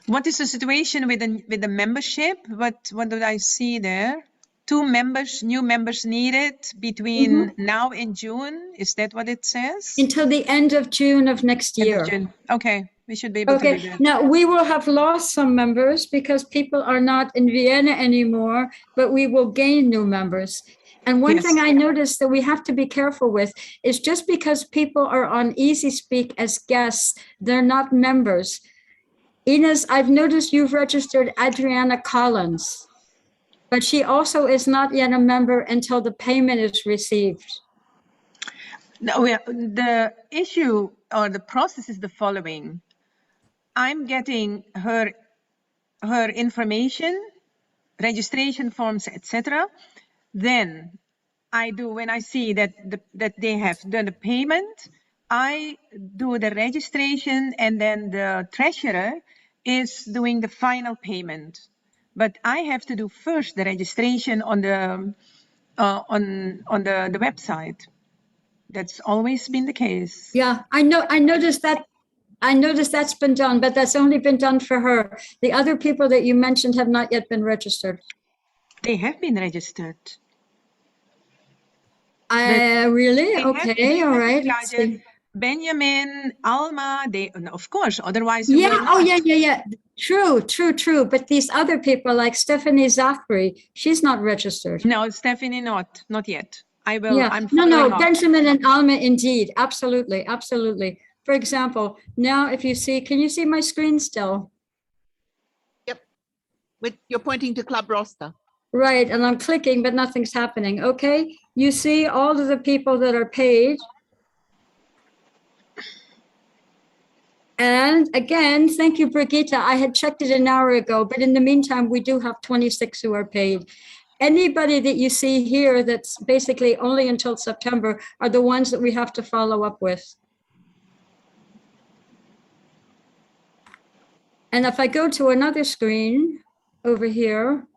Speaker 5: What is the situation with the membership? What did I see there? 2 members, new members needed between now and June. Is that what it says?
Speaker 2: Until the end of June of next
Speaker 5: End of
Speaker 2: year.
Speaker 5: June. Okay, we should be able to do
Speaker 2: Okay,
Speaker 5: that.
Speaker 2: now we will have lost some members because people are not in Vienna anymore, but we will gain new members. And one
Speaker 5: Yes.
Speaker 2: thing I noticed that we have to be careful with is just because people are on Easy Speak as guests, they're not members. Ines, I've noticed you've registered Adriana Collins, but she also is not yet a member until the payment is received.
Speaker 5: No, the issue or the process is the following. I'm getting her information, registration forms, etc. Then when I see that they have done the payment, I do the registration, and then the treasurer is doing the final payment. But I have to do first the registration on the website. That's always been the case.
Speaker 2: Yeah, I noticed that. I noticed that's been done, but that's only been done for her. The other people that you mentioned have not yet been registered.
Speaker 5: They have been registered.
Speaker 2: Really? Okay, all right. Let's see.
Speaker 5: Benjamin, Alma, of course, otherwise you
Speaker 2: Yeah,
Speaker 5: will
Speaker 2: oh
Speaker 5: not.
Speaker 2: yeah. True. But these other people like Stephanie Zachary, she's not registered.
Speaker 5: No, Stephanie, not yet. I will,
Speaker 2: Yeah,
Speaker 5: I'm
Speaker 2: no,
Speaker 5: following up.
Speaker 2: Benjamin and Alma, indeed. Absolutely. For example, now if you see, can you see my screen still?
Speaker 7: Yep. You're pointing to club roster.
Speaker 2: Right, and I'm clicking, but nothing's happening. Okay, you see all of the people that are paid. And again, thank you, Brigitte. I had checked it an hour ago, but in the meantime, we do have 26 who are paid. Anybody that you see here that's basically only until September are the ones that we have to follow up with. And if I go to another screen over here,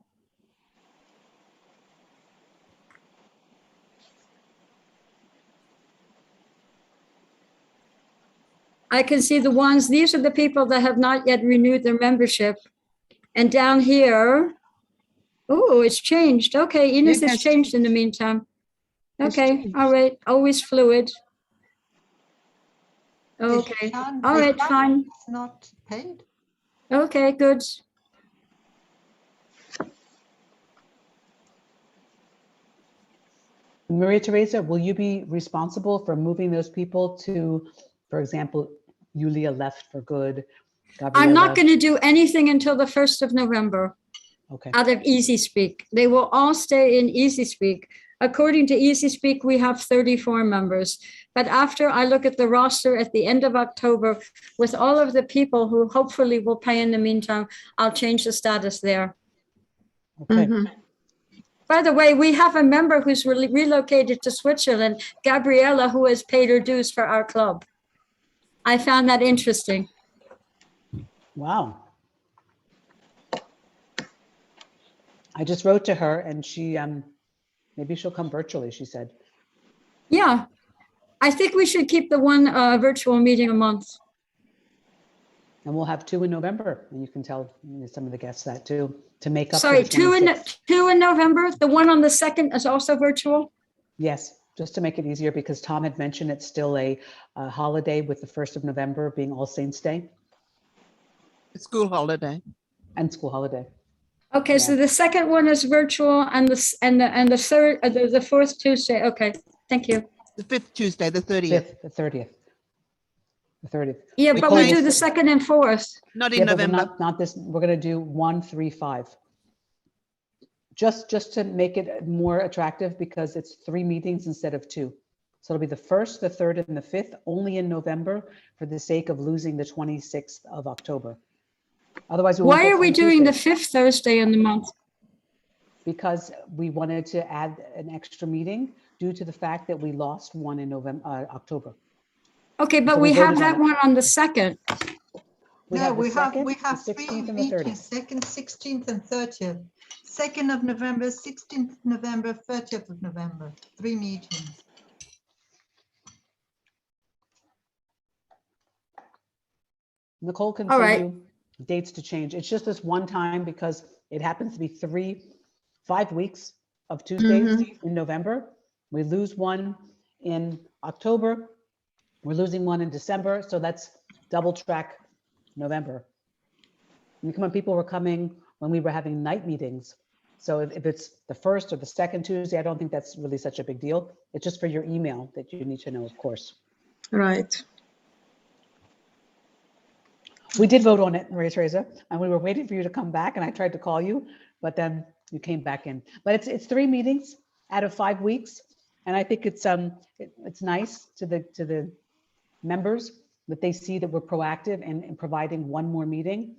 Speaker 2: I can see the ones, these are the people that have not yet renewed their membership. And down here, oh, it's changed. Okay, Ines has changed in the meantime. Okay, all right, always fluid. Okay, all right, fine.
Speaker 3: It's not paid.
Speaker 2: Okay, good.
Speaker 1: Maria Teresa, will you be responsible for moving those people to, for example, Yulia left for good?
Speaker 2: I'm not going to do anything until the 1st of November.
Speaker 1: Okay.
Speaker 2: Out of Easy Speak. They will all stay in Easy Speak. According to Easy Speak, we have 34 members. But after I look at the roster at the end of October, with all of the people who hopefully will pay in the meantime, I'll change the status there.
Speaker 1: Okay.
Speaker 2: By the way, we have a member who's relocated to Switzerland, Gabriella, who has paid her dues for our club. I found that interesting.
Speaker 1: Wow. I just wrote to her and she, maybe she'll come virtually, she said.
Speaker 2: Yeah, I think we should keep the one virtual meeting a month.
Speaker 1: And we'll have 2 in November, and you can tell some of the guests that too, to make up.
Speaker 2: Sorry,
Speaker 1: for the
Speaker 2: 2 in November. The one on the 2nd is also virtual.
Speaker 1: Yes, just to make it easier, because Tom had mentioned it's still a holiday with the 1st of November being All Saints Day.
Speaker 7: It's school holiday.
Speaker 1: And school holiday.
Speaker 2: Okay,
Speaker 1: Yeah.
Speaker 2: so the 2nd one is virtual, and the third, the 4th Tuesday. Okay, thank you.
Speaker 7: The 5th Tuesday, the 30th.
Speaker 1: 5th, the 30th. The 30th.
Speaker 2: Yeah, but we do the
Speaker 1: changed
Speaker 2: 2nd and 4th.
Speaker 7: Not in
Speaker 1: Yeah, but
Speaker 7: November.
Speaker 1: not this. We're going to do 1, 3, 5. Just to make it more attractive, because it's 3 meetings instead of 2. So it'll be the 1st, the 3rd, and the 5th, only in November, for the sake of losing the 26th of October. Otherwise, we won't
Speaker 2: Why
Speaker 1: get
Speaker 2: are we
Speaker 1: 3
Speaker 2: doing the
Speaker 1: Tuesdays.
Speaker 2: 5th Thursday in the month?
Speaker 1: because we wanted to add an extra meeting due to the fact that we lost one in October.
Speaker 2: Okay, but
Speaker 1: So
Speaker 2: we
Speaker 1: we
Speaker 2: have
Speaker 1: voted on
Speaker 2: that
Speaker 1: it.
Speaker 2: one on the 2nd.
Speaker 3: No,
Speaker 1: the
Speaker 3: we have
Speaker 1: 2nd, the
Speaker 3: three
Speaker 1: 16th, and the
Speaker 3: meetings,
Speaker 1: 30th.
Speaker 3: 2nd, 16th, and 30th. 2nd of November, 16th of November, 30th of November, 3 meetings.
Speaker 1: Nicole can
Speaker 2: All
Speaker 1: send
Speaker 2: right.
Speaker 1: you dates to change. It's just this one time because it happens to be 5 weeks of Tuesdays in November. We lose one in October. We're losing one in December. So that's double track November. And come on, people were coming when we were having night meetings. So if it's the first or the second Tuesday, I don't think that's really such a big deal. It's just for your email that you need to know, of course.
Speaker 5: Right.
Speaker 1: We did vote on it, Maria Teresa, and we were waiting for you to come back, and I tried to call you, but then you came back in. But it's 3 meetings out of 5 weeks, and I think it's nice to the members that they see that we're proactive in providing one more meeting.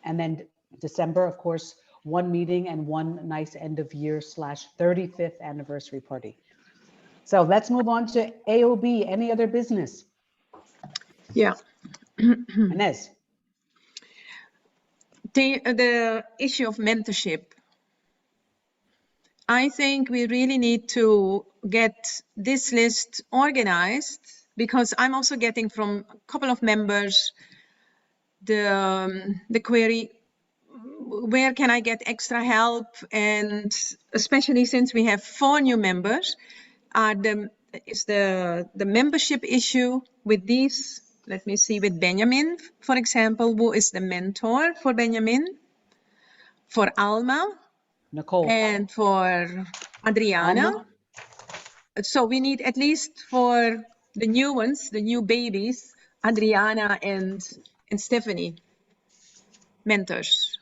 Speaker 1: And then December, of course, 1 meeting and 1 nice end of year / 35th anniversary party. So let's move on to AOB. Any other business?
Speaker 5: Yeah.
Speaker 1: Inez.
Speaker 5: The issue of mentorship. I think we really need to get this list organized, because I'm also getting from a couple of members the query, where can I get extra help? And especially since we have 4 new members, is the membership issue with these. Let me see, with Benjamin, for example, who is the mentor for Benjamin, for Alma,
Speaker 1: Nicole.
Speaker 5: and for Adriana.
Speaker 1: Alma?
Speaker 5: So we need at least for the new ones, the new babies, Adriana and Stephanie, mentors.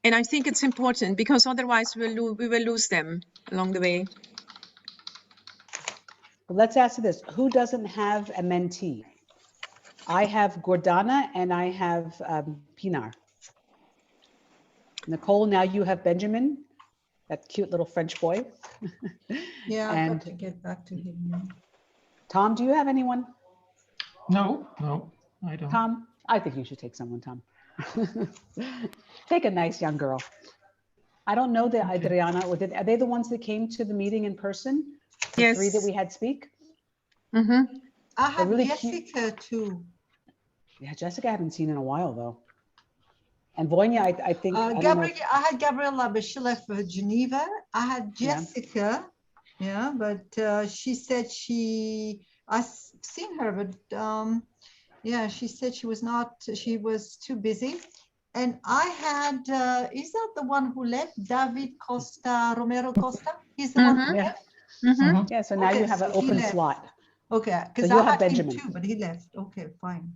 Speaker 5: And I think it's important, because otherwise we will lose them along the way.
Speaker 1: But let's ask this. Who doesn't have a mentee? I have Gordana and I have Pinar. Nicole, now you have Benjamin, that cute little French boy.
Speaker 3: Yeah, I've
Speaker 1: And
Speaker 3: got to get back to him now.
Speaker 1: Tom, do you have anyone?
Speaker 6: No, I don't.
Speaker 1: Tom, I think you should take someone, Tom. Take a nice young girl. I don't know that
Speaker 6: Okay.
Speaker 1: Adriana, are they the ones that came to the meeting in person? The
Speaker 5: Yes.
Speaker 1: 3 that we had speak?
Speaker 5: Mm-hmm.
Speaker 3: I have
Speaker 1: really
Speaker 3: Jessica too.
Speaker 1: Yeah, Jessica I haven't seen in a while though. And Vonya, I think, I don't know.
Speaker 3: I had Gabriella, but she left for Geneva. I had
Speaker 1: Yeah.
Speaker 3: Jessica, yeah, but she said I've seen her, but yeah, she said she was too busy. And I had, is that the one who left? David Romero Costa? He's the one who
Speaker 1: Yeah.
Speaker 3: left?
Speaker 5: Mm-hmm.
Speaker 1: Yeah, so now
Speaker 3: Okay,
Speaker 1: you have an
Speaker 3: so he
Speaker 1: open
Speaker 3: left.
Speaker 1: slot.
Speaker 3: Okay, because
Speaker 1: you'll
Speaker 3: I
Speaker 1: have
Speaker 3: had him
Speaker 1: Benjamin.
Speaker 3: too, but he left. Okay, fine.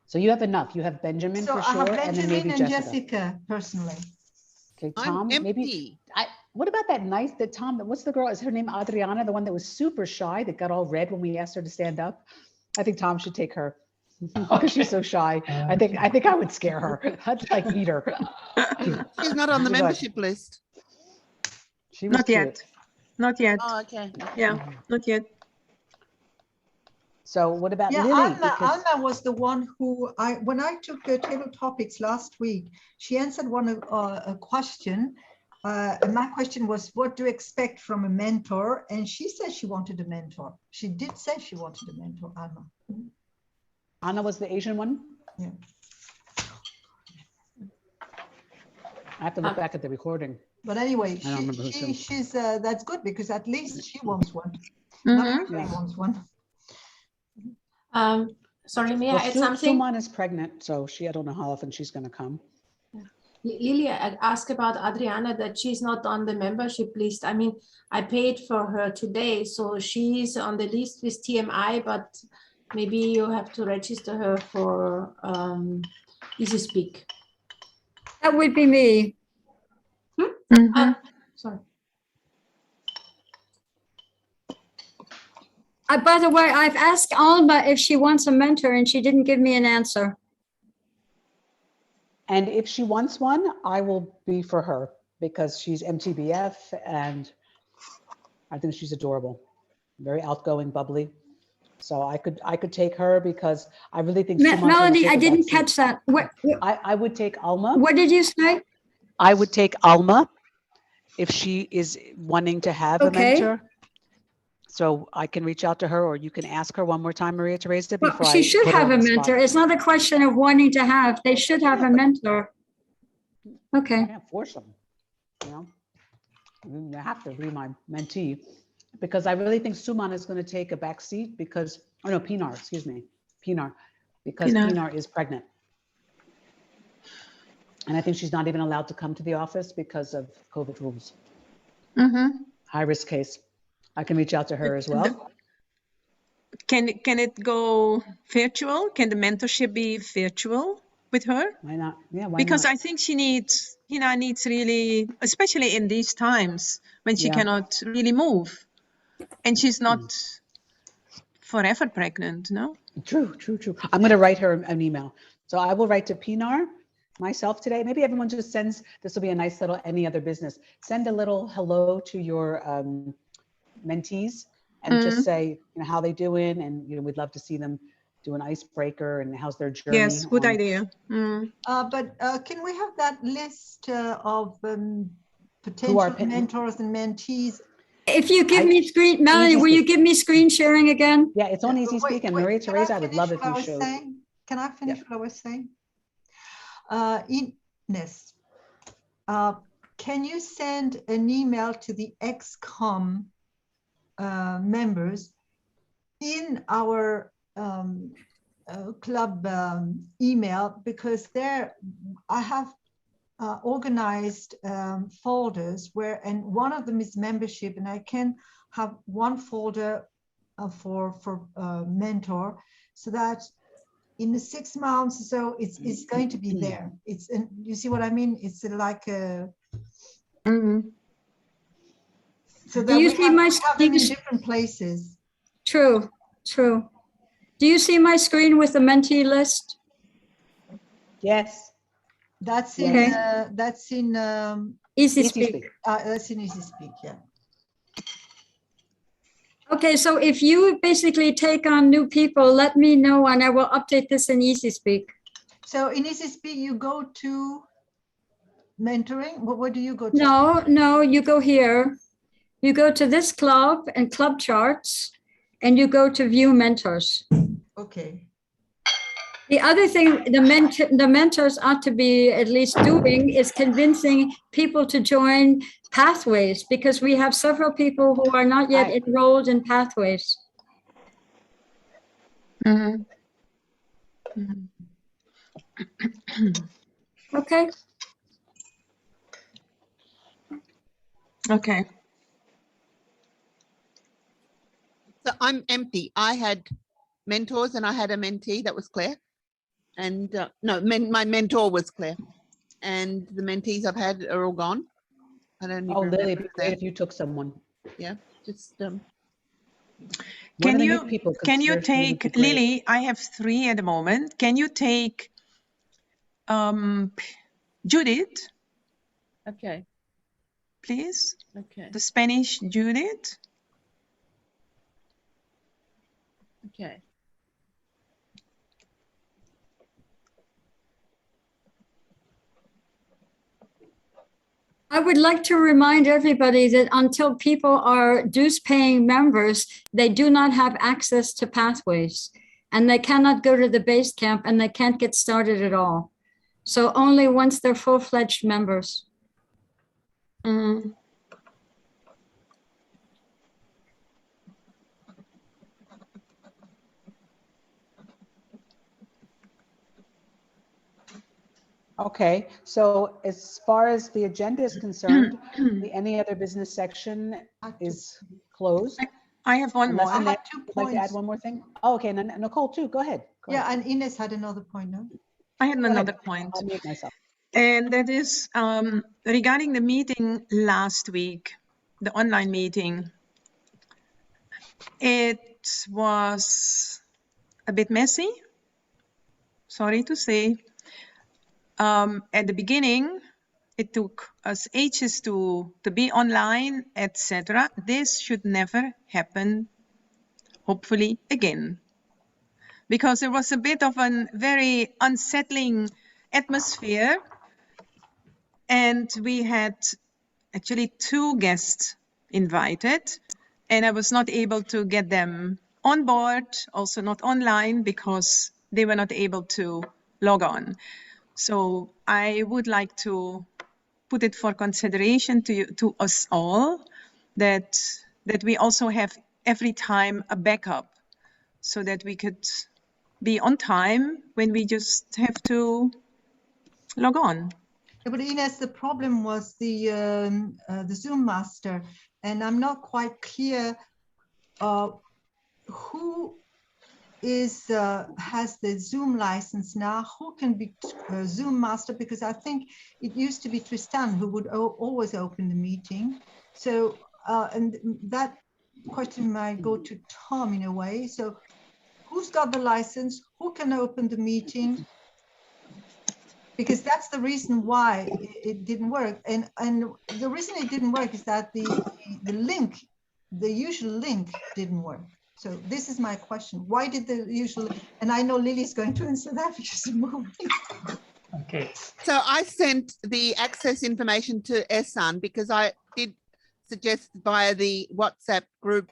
Speaker 1: So you have enough. You have Benjamin
Speaker 3: So
Speaker 1: for
Speaker 3: I have
Speaker 1: sure, and then
Speaker 3: Benjamin
Speaker 1: maybe
Speaker 3: and
Speaker 1: Jessica.
Speaker 3: Jessica personally.
Speaker 1: Okay,
Speaker 7: I'm
Speaker 1: Tom, maybe.
Speaker 7: empty.
Speaker 1: What about that Tom, what's the girl? Is her name Adriana, the one that was super shy, that got all red when we asked her to stand up? I think Tom should take her because she's so shy. I think I would scare her. I'd like eat her.
Speaker 7: She's not on the
Speaker 1: She's
Speaker 7: membership list.
Speaker 1: She was
Speaker 5: Not
Speaker 1: cute.
Speaker 5: yet. Not yet.
Speaker 7: Oh, okay.
Speaker 5: Yeah, not yet.
Speaker 1: So what about
Speaker 3: Yeah,
Speaker 1: Lily?
Speaker 3: Alma was the one who when I took the table topics last week, she answered a question. And my question was, what do you expect from a mentor? And she said she wanted a mentor. She did say she wanted a mentor, Alma.
Speaker 1: Anna was the Asian one?
Speaker 3: Yeah.
Speaker 1: I have to look back at the recording.
Speaker 3: But anyway,
Speaker 1: I don't remember who's who.
Speaker 3: she's that's good, because at least she wants one.
Speaker 5: Mhm.
Speaker 3: Not everybody
Speaker 1: Yeah.
Speaker 3: wants one.
Speaker 4: Sorry, may I
Speaker 1: Well,
Speaker 4: add something?
Speaker 1: Suman is pregnant, so I don't know how often she's going to come.
Speaker 4: Lily, I asked about Adriana, that she's not on the membership list. I mean, I paid for her today, so she's on the list with TMI, but maybe you have to register her for Easy Speak.
Speaker 2: That would be me.
Speaker 5: Mhm.
Speaker 4: Sorry.
Speaker 2: By the way, I've asked Alma if she wants a mentor and she didn't give me an answer.
Speaker 1: And if she wants one, I will be for her, because she's MTBF and I think she's adorable, very outgoing, bubbly. So I could take her because I really think Suman's gonna
Speaker 2: Melody,
Speaker 1: take
Speaker 2: I
Speaker 1: a
Speaker 2: didn't
Speaker 1: backseat.
Speaker 2: catch that.
Speaker 1: I would take Alma.
Speaker 2: What did you say?
Speaker 1: I would take Alma if she is wanting to have a
Speaker 2: Okay.
Speaker 1: mentor. So I can reach out to her, or you can ask her one more time, Maria Teresa,
Speaker 2: Well,
Speaker 1: before
Speaker 2: she
Speaker 1: I
Speaker 2: should
Speaker 1: put her
Speaker 2: have
Speaker 1: on
Speaker 2: a
Speaker 1: the spot.
Speaker 2: mentor. It's not a question of wanting to have. They should have a mentor. Okay.
Speaker 1: I can't force them, you know. You have to be my mentee, because I really think Suman is going to take a back seat because, oh no, Pinar, excuse me, Pinar, because
Speaker 5: Pinar.
Speaker 1: Pinar is pregnant. And I think she's not even allowed to come to the office because of COVID rules.
Speaker 5: Mm-hmm.
Speaker 1: High risk case. I can reach out to her as well.
Speaker 5: Can it go virtual? Can the mentorship be virtual with her?
Speaker 1: Why not? Yeah, why
Speaker 5: Because
Speaker 1: not?
Speaker 5: I think she needs, needs really, especially in these times when she
Speaker 1: Yeah.
Speaker 5: cannot really move, and she's not forever pregnant, no?
Speaker 1: True. I'm going to write her an email. So I will write to Pinar myself today. Maybe everyone just sends, this will be a nice little any other business. Send a little hello to your mentees and just say, how they doing, and we'd love to see them do an icebreaker and how's their journey.
Speaker 5: Yes, good idea.
Speaker 3: But can we have that list of potential mentors and mentees?
Speaker 2: If you give me screen, Melanie, will you give me screen sharing again?
Speaker 1: Yeah, it's on Easy Speak, and Maria Teresa, I would love if you showed.
Speaker 3: Can I finish what I was saying? Ines, can you send an email to the XCOM members in our club email, because there I have organized folders where, and one of them is membership, and I can have one folder for mentor, so that in the 6 months or so it's going to be there. It's, and you see what I mean? It's like a so that we have them in different places.
Speaker 2: True. Do you see my screen with the mentee list?
Speaker 1: Yes.
Speaker 3: That's in
Speaker 2: Easy Speak.
Speaker 3: That's in Easy Speak, yeah.
Speaker 2: Okay, so if you basically take on new people, let me know and I will update this in Easy Speak.
Speaker 3: So in Easy Speak, you go to mentoring. Where do you go to?
Speaker 2: No, you go here. You go to this club and club charts, and you go to view mentors.
Speaker 3: Okay.
Speaker 2: The other thing the mentors ought to be at least doing is convincing people to join Pathways, because we have several people who are not yet enrolled in Pathways. Okay.
Speaker 5: Okay.
Speaker 7: So I'm empty. I had mentors and I had a mentee, that was Claire. And no, my mentor was Claire. And the mentees I've had are all gone. I don't even
Speaker 1: Lily, it'd be
Speaker 7: remember
Speaker 1: great
Speaker 7: that.
Speaker 1: if you took someone.
Speaker 7: Yeah, just
Speaker 5: Can you take Lily? I have 3 at the moment. Can you take Judith?
Speaker 7: okay.
Speaker 5: Please.
Speaker 7: Okay.
Speaker 5: The Spanish Judith.
Speaker 7: Okay.
Speaker 2: I would like to remind everybody that until people are dues-paying members, they do not have access to Pathways, and they cannot go to the base camp, and they can't get started at all. So only once they're full-fledged members.
Speaker 1: Okay, so as far as the agenda is concerned, the any other business section is closed.
Speaker 5: I have one more.
Speaker 3: I had 2
Speaker 1: Would like to add
Speaker 3: points.
Speaker 1: one more thing? Oh, okay, and then Nicole too, go ahead.
Speaker 3: Yeah, and Ines had another point, no?
Speaker 5: I had another point.
Speaker 1: I'll mute myself.
Speaker 5: And that is regarding the meeting last week, the online meeting. It was a bit messy, sorry to say. At the beginning, it took us ages to be online, etc. This should never happen, hopefully, again. Because there was a bit of a very unsettling atmosphere. And we had actually 2 guests invited, and I was not able to get them on board, also not online, because they were not able to log on. So I would like to put it for consideration to us all that we also have every time a backup so that we could be on time when we just have to log on.
Speaker 3: Yeah, but Ines, the problem was the Zoom master, and I'm not quite clear who is has the Zoom license now. Who can be Zoom master? Because I think it used to be Tristan who would always open the meeting. So and that question might go to Tom in a way. So who's got the license? Who can open the meeting? Because that's the reason why it didn't work. And the reason it didn't work is that the link, the usual link didn't work. So this is my question. Why did the usual, and I know Lily's going to answer that because she's moving.
Speaker 6: Okay.
Speaker 7: So I sent the access information to Ehsan because I did suggest via the WhatsApp group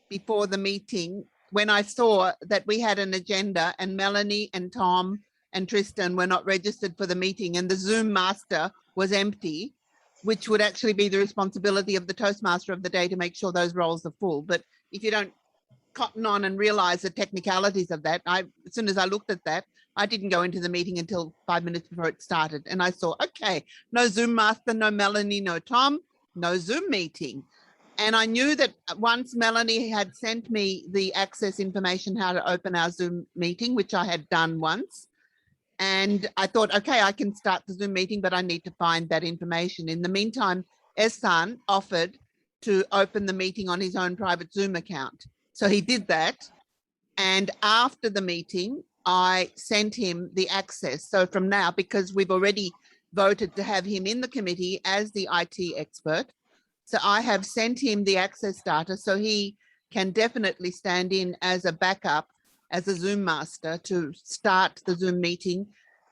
Speaker 7: before the meeting when I saw that we had an agenda and Melanie and Tom and Tristan were not registered for the meeting and the Zoom master was empty, which would actually be the responsibility of the Toastmaster of the day to make sure those roles are full. But if you don't cotton on and realize the technicalities of that, as soon as I looked at that, I didn't go into the meeting until 5 minutes before it started. And I saw, okay, no Zoom master, no Melanie, no Tom, no Zoom meeting. And I knew that once Melanie had sent me the access information, how to open our Zoom meeting, which I had done once. And I thought, okay, I can start the Zoom meeting, but I need to find that information. In the meantime, Ehsan offered to open the meeting on his own private Zoom account. So he did that. And after the meeting, I sent him the access. So from now, because we've already voted to have him in the committee as the IT expert, so I have sent him the access data so he can definitely stand in as a backup as a Zoom master to start the Zoom meeting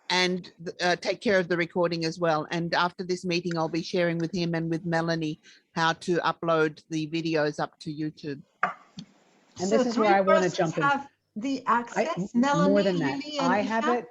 Speaker 7: and take care of the recording as well. And after this meeting, I'll be sharing with him and with Melanie how to upload the videos up to YouTube.
Speaker 1: And this is where I want to jump in.
Speaker 3: Have the access, Melanie,
Speaker 1: more than that.
Speaker 3: Lily, and
Speaker 1: I have
Speaker 3: Ishan?
Speaker 1: it,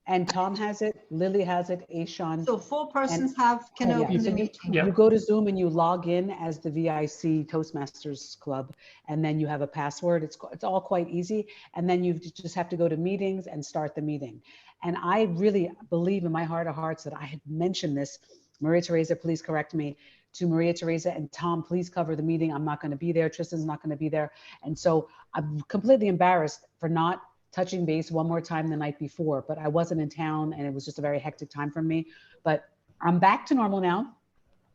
Speaker 1: and Tom has it, Lily has it, Ehsan.
Speaker 3: So 4 persons can
Speaker 1: yeah,
Speaker 3: open
Speaker 1: so
Speaker 3: the
Speaker 1: you-
Speaker 3: meeting.
Speaker 6: Yeah.
Speaker 1: You go to Zoom and you log in as the VIC Toastmasters Club, and then you have a password. It's all quite easy. And then you just have to go to meetings and start the meeting. And I really believe in my heart of hearts that I had mentioned this. Maria Teresa, please correct me. To Maria Teresa and Tom, please cover the meeting. I'm not going to be there. Tristan's not going to be there. And so I'm completely embarrassed for not touching base one more time the night before, but I wasn't in town and it was just a very hectic time for me. But I'm back to normal now.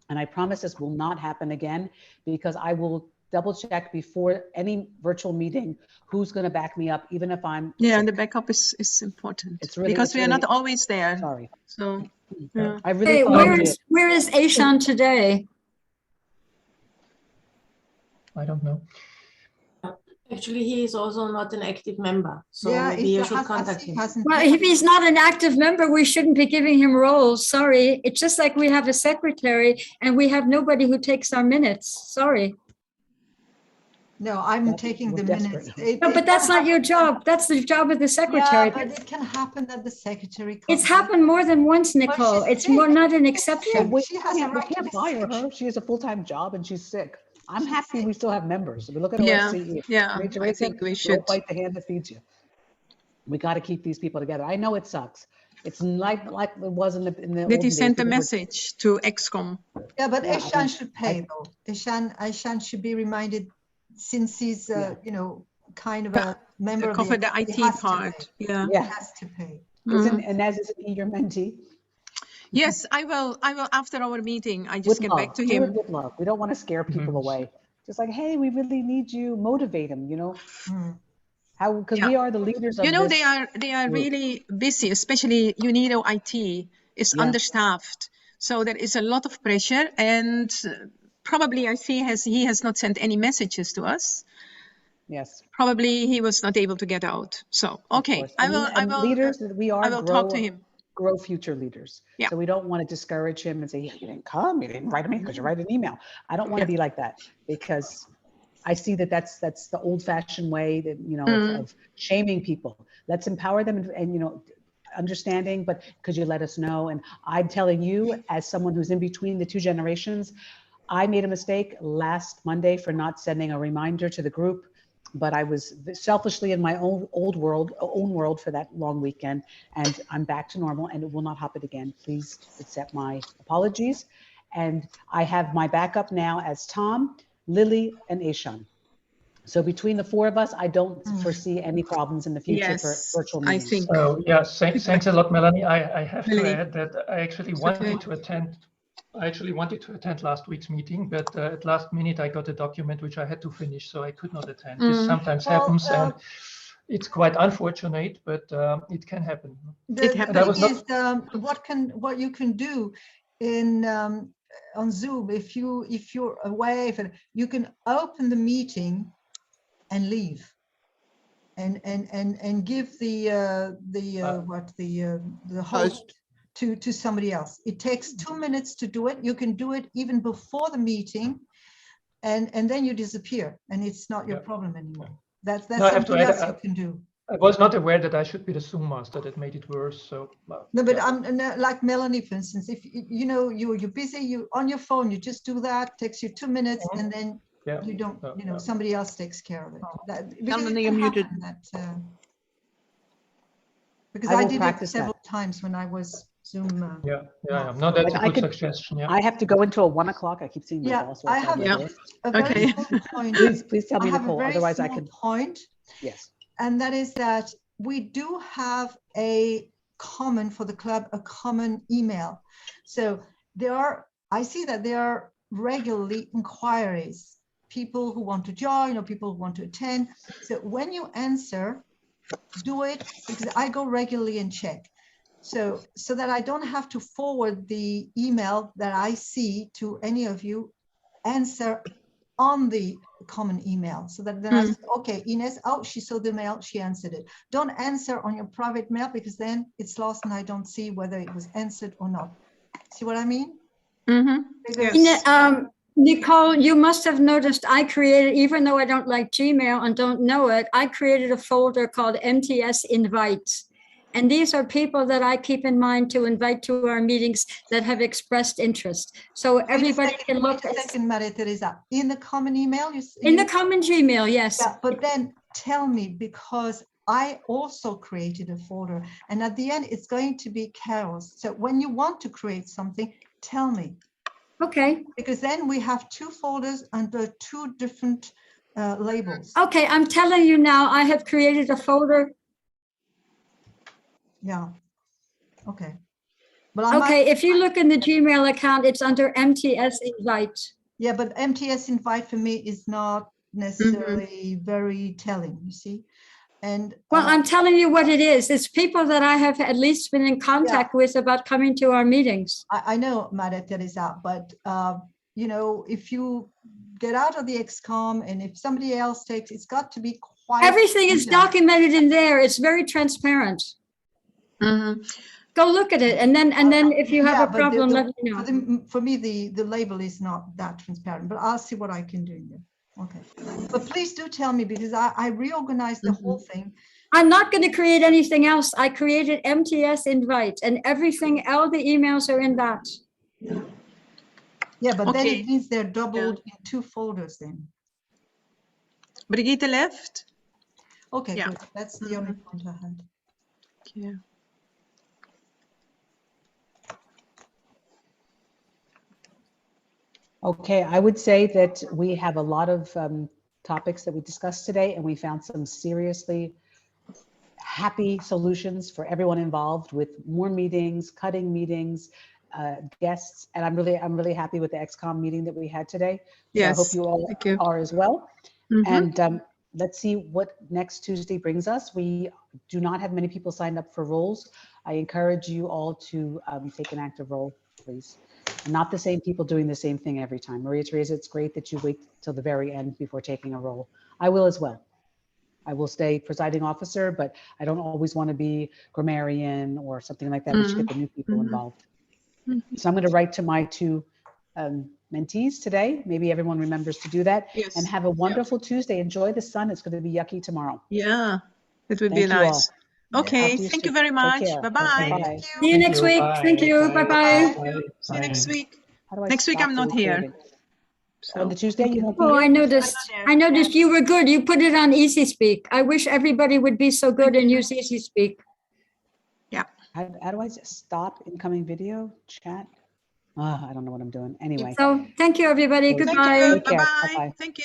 Speaker 1: And I promise this will not happen again because I will double check before any virtual meeting who's going to back me up, even if I'm
Speaker 5: Yeah,
Speaker 1: sick.
Speaker 5: and the backup is important.
Speaker 1: It's really-
Speaker 5: because
Speaker 1: it's
Speaker 5: we are
Speaker 1: really-
Speaker 5: not always there.
Speaker 1: Sorry.
Speaker 5: So yeah.
Speaker 1: I really
Speaker 2: Hey,
Speaker 1: thought I did.
Speaker 2: where is Ehsan today?
Speaker 6: I don't know.
Speaker 4: Actually, he is also not an active member, so
Speaker 3: Yeah,
Speaker 4: maybe you should contact him.
Speaker 2: Well, if he's not an active member, we shouldn't be giving him roles. Sorry. It's just like we have a secretary and we have nobody who takes our minutes. Sorry.
Speaker 3: No, I'm
Speaker 1: That-
Speaker 3: taking
Speaker 1: we're
Speaker 3: the
Speaker 1: desperate
Speaker 3: minutes.
Speaker 1: now.
Speaker 2: No, but that's not your job. That's the job of the
Speaker 3: Yeah,
Speaker 2: secretary.
Speaker 3: but it can happen that the secretary.
Speaker 2: It's
Speaker 3: comes
Speaker 2: happened more than once,
Speaker 3: Well,
Speaker 2: Nicole.
Speaker 3: she's
Speaker 2: It's more
Speaker 3: sick.
Speaker 2: not an
Speaker 3: She's
Speaker 2: exception.
Speaker 3: sick.
Speaker 1: We
Speaker 3: She has a
Speaker 1: can't, we
Speaker 3: right to
Speaker 1: can't
Speaker 3: be
Speaker 1: fire
Speaker 3: sick.
Speaker 1: her. She has a full-time job and she's sick. I'm
Speaker 3: She's
Speaker 1: happy we still have members. We look at
Speaker 5: Yeah,
Speaker 1: OSCE.
Speaker 5: yeah,
Speaker 1: Maria
Speaker 5: I
Speaker 1: Teresa,
Speaker 5: think we
Speaker 1: don't
Speaker 5: should.
Speaker 1: bite the hand that feeds you. We got to keep these people together. I know it sucks. It's like it was in the
Speaker 5: Did
Speaker 1: olden
Speaker 5: he
Speaker 1: days.
Speaker 5: send a
Speaker 1: People were-
Speaker 5: message to ExCom?
Speaker 3: Yeah, but
Speaker 1: Yeah, I
Speaker 3: Ehsan
Speaker 1: mean,
Speaker 3: should pay though. Ehsan should be reminded since he's,
Speaker 1: Yeah.
Speaker 3: you know, kind of a member of
Speaker 5: Cover the
Speaker 3: he
Speaker 5: IT
Speaker 3: has to
Speaker 5: part. Yeah.
Speaker 3: pay. He
Speaker 1: Yeah,
Speaker 3: has to pay.
Speaker 1: isn't Inez, isn't he your mentee?
Speaker 5: Yes, I will after our meeting. I just
Speaker 1: With
Speaker 5: get
Speaker 1: love,
Speaker 5: back to
Speaker 1: do it
Speaker 5: him.
Speaker 1: with love. We don't want to scare people away. Just like, hey, we really need you. Motivate them, you know,
Speaker 3: Mm.
Speaker 1: how, because
Speaker 5: Yeah.
Speaker 1: we are the leaders of
Speaker 5: You know,
Speaker 1: this.
Speaker 5: they are
Speaker 1: group.
Speaker 5: really busy, especially UNIDO IT is
Speaker 1: Yeah.
Speaker 5: understaffed. So there is a lot of pressure, and probably I see he has not sent any messages to us.
Speaker 1: Yes.
Speaker 5: Probably he was not able to get out. So,
Speaker 1: Of
Speaker 5: okay,
Speaker 1: course.
Speaker 5: I will,
Speaker 1: And leaders that we
Speaker 5: I
Speaker 1: are
Speaker 5: will talk to him.
Speaker 1: grow future leaders.
Speaker 5: Yeah.
Speaker 1: So we don't want to discourage him and say, yeah, you didn't come, you didn't write me because you write an email. I don't want to be like that, because I see that that's the old fashioned way that, you know, of shaming people. Let's empower them and, you know, understanding, but because you let us know. And I'm telling you, as someone who's in between the two generations, I made a mistake last Monday for not sending a reminder to the group, but I was selfishly in my own world for that long weekend, and I'm back to normal and it will not happen again. Please accept my apologies. And I have my backup now as Tom, Lily, and Ishan. So between the four of us, I don't foresee any problems in the future for
Speaker 5: Yes,
Speaker 1: virtual
Speaker 5: I
Speaker 1: meetings.
Speaker 5: think.
Speaker 6: So yeah, thanks a lot, Melanie. I have to
Speaker 5: Melanie.
Speaker 6: add that I actually wanted to attend. I actually wanted to attend last week's meeting, but at last minute I got a document which I had to finish, so I could not attend. This sometimes happens, and it's quite unfortunate, but it can happen.
Speaker 3: The
Speaker 5: happens.
Speaker 3: thing is, what you can do in on Zoom, if you're away, you can open the meeting and leave, and give the host to somebody else. It takes 2 minutes to do it. You can do it even before the meeting, and then you disappear, and it's not your problem anymore. That's something else you can do.
Speaker 6: I was not aware that I should be the Zoom master. That made it worse. So
Speaker 3: no, but I'm like Melanie, for instance. If you know you're busy, you on your phone, you just do that. Takes you 2 minutes, and then you don't. You know, somebody else takes care of it.
Speaker 7: Melanie, you're muted.
Speaker 3: Because I did it several times when I was Zoom.
Speaker 6: No, that's a good suggestion. Yeah.
Speaker 1: I have to go into a 1 o'clock. I keep seeing my boss.
Speaker 3: I have a very small point.
Speaker 1: Please tell me, Nicole. Otherwise, I can.
Speaker 3: Point.
Speaker 1: Yes.
Speaker 3: And that is that we do have a common for the club, a common email. So I see that there are regularly inquiries, people who want to join or people who want to attend. So when you answer, do it, because I go regularly and check. So that I don't have to forward the email that I see to any of you, answer on the common email, so that then I say, okay, Ines, she saw the mail, she answered it. Don't answer on your private mail, because then it's lost and I don't see whether it was answered or not. See what I mean?
Speaker 5: Yes.
Speaker 2: Nicole, you must have noticed I created, even though I don't like Gmail and don't know it, I created a folder called MTS Invites. And these are people that I keep in mind to invite to our meetings that have expressed interest. So everybody can look.
Speaker 3: Wait a second, Maria Teresa. In the common email?
Speaker 2: In the common Gmail, yes.
Speaker 3: Yeah, but then tell me, because I also created a folder, and at the end it's going to be Carol's. So when you want to create something, tell me.
Speaker 2: Okay.
Speaker 3: Because then we have 2 folders under 2 different labels.
Speaker 2: Okay, I'm telling you now, I have created a folder.
Speaker 3: Yeah. Okay. But
Speaker 2: if you look in the Gmail account, it's under MTS Invite.
Speaker 3: Yeah, but MTS Invite for me is not necessarily very telling, you see. And
Speaker 2: well, I'm telling you what it is. It's people that I have at least been in contact with about coming to our meetings.
Speaker 3: I know, Maria Teresa, but you know, if you get out of the XCOM and if somebody else takes, it's got to be quite.
Speaker 2: Everything is documented in there. It's very transparent. Go look at it, and then if you have a problem, let me know.
Speaker 3: For me, the label is not that transparent, but I'll see what I can do here. Okay, but please do tell me, because I reorganized the whole thing.
Speaker 2: I'm not going to create anything else. I created MTS Invite, and everything, all the emails are in that.
Speaker 3: Yeah, but then it means they're doubled in 2 folders then.
Speaker 5: Brigitte left.
Speaker 3: Okay, good. That's the only point I had.
Speaker 5: Yeah.
Speaker 1: Okay, I would say that we have a lot of topics that we discussed today, and we found some seriously happy solutions for everyone involved, with more meetings, cutting meetings, guests, and I'm really happy with the XCOM meeting that we had today.
Speaker 5: Yes,
Speaker 1: so I hope you all are as well. And let's see what next Tuesday brings us. We do not have many people signed up for roles. I encourage you all to take an active role, please. not the same people doing the same thing every time. Maria Teresa, it's great that you wait till the very end before taking a role. I will as well. I will stay presiding officer, but I don't always want to be grammarian or something like that. We should get the new people involved. So I'm going to write to my two mentees today. Maybe everyone remembers to do that.
Speaker 5: Yes.
Speaker 1: And have a wonderful Tuesday. Enjoy the sun. It's going to be yucky tomorrow.
Speaker 5: Yeah, it would be
Speaker 1: Thank you all.
Speaker 5: nice. Okay,
Speaker 1: Talk to you
Speaker 5: thank you
Speaker 1: soon.
Speaker 5: very
Speaker 1: Take
Speaker 5: much.
Speaker 1: care.
Speaker 5: Bye-bye.
Speaker 1: Bye-bye.
Speaker 2: See you next week. Thank you. Bye-bye.
Speaker 5: See you next week.
Speaker 1: How do I
Speaker 5: Next week
Speaker 1: stop
Speaker 5: I'm
Speaker 1: the
Speaker 5: not here.
Speaker 1: recording?
Speaker 5: So,
Speaker 1: On the Tuesday, you won't be
Speaker 2: Oh, I
Speaker 1: here?
Speaker 2: noticed. I noticed you were good. You put it on Easy Speak. I wish everybody would be so good and use Easy Speak.
Speaker 1: How do I stop incoming video chat? I don't know what I'm doing. Anyway.
Speaker 2: So thank you, everybody.
Speaker 1: Thank you.
Speaker 2: Goodbye.
Speaker 1: Take care.
Speaker 5: Bye-bye.
Speaker 1: Bye-bye.
Speaker 5: Thank you.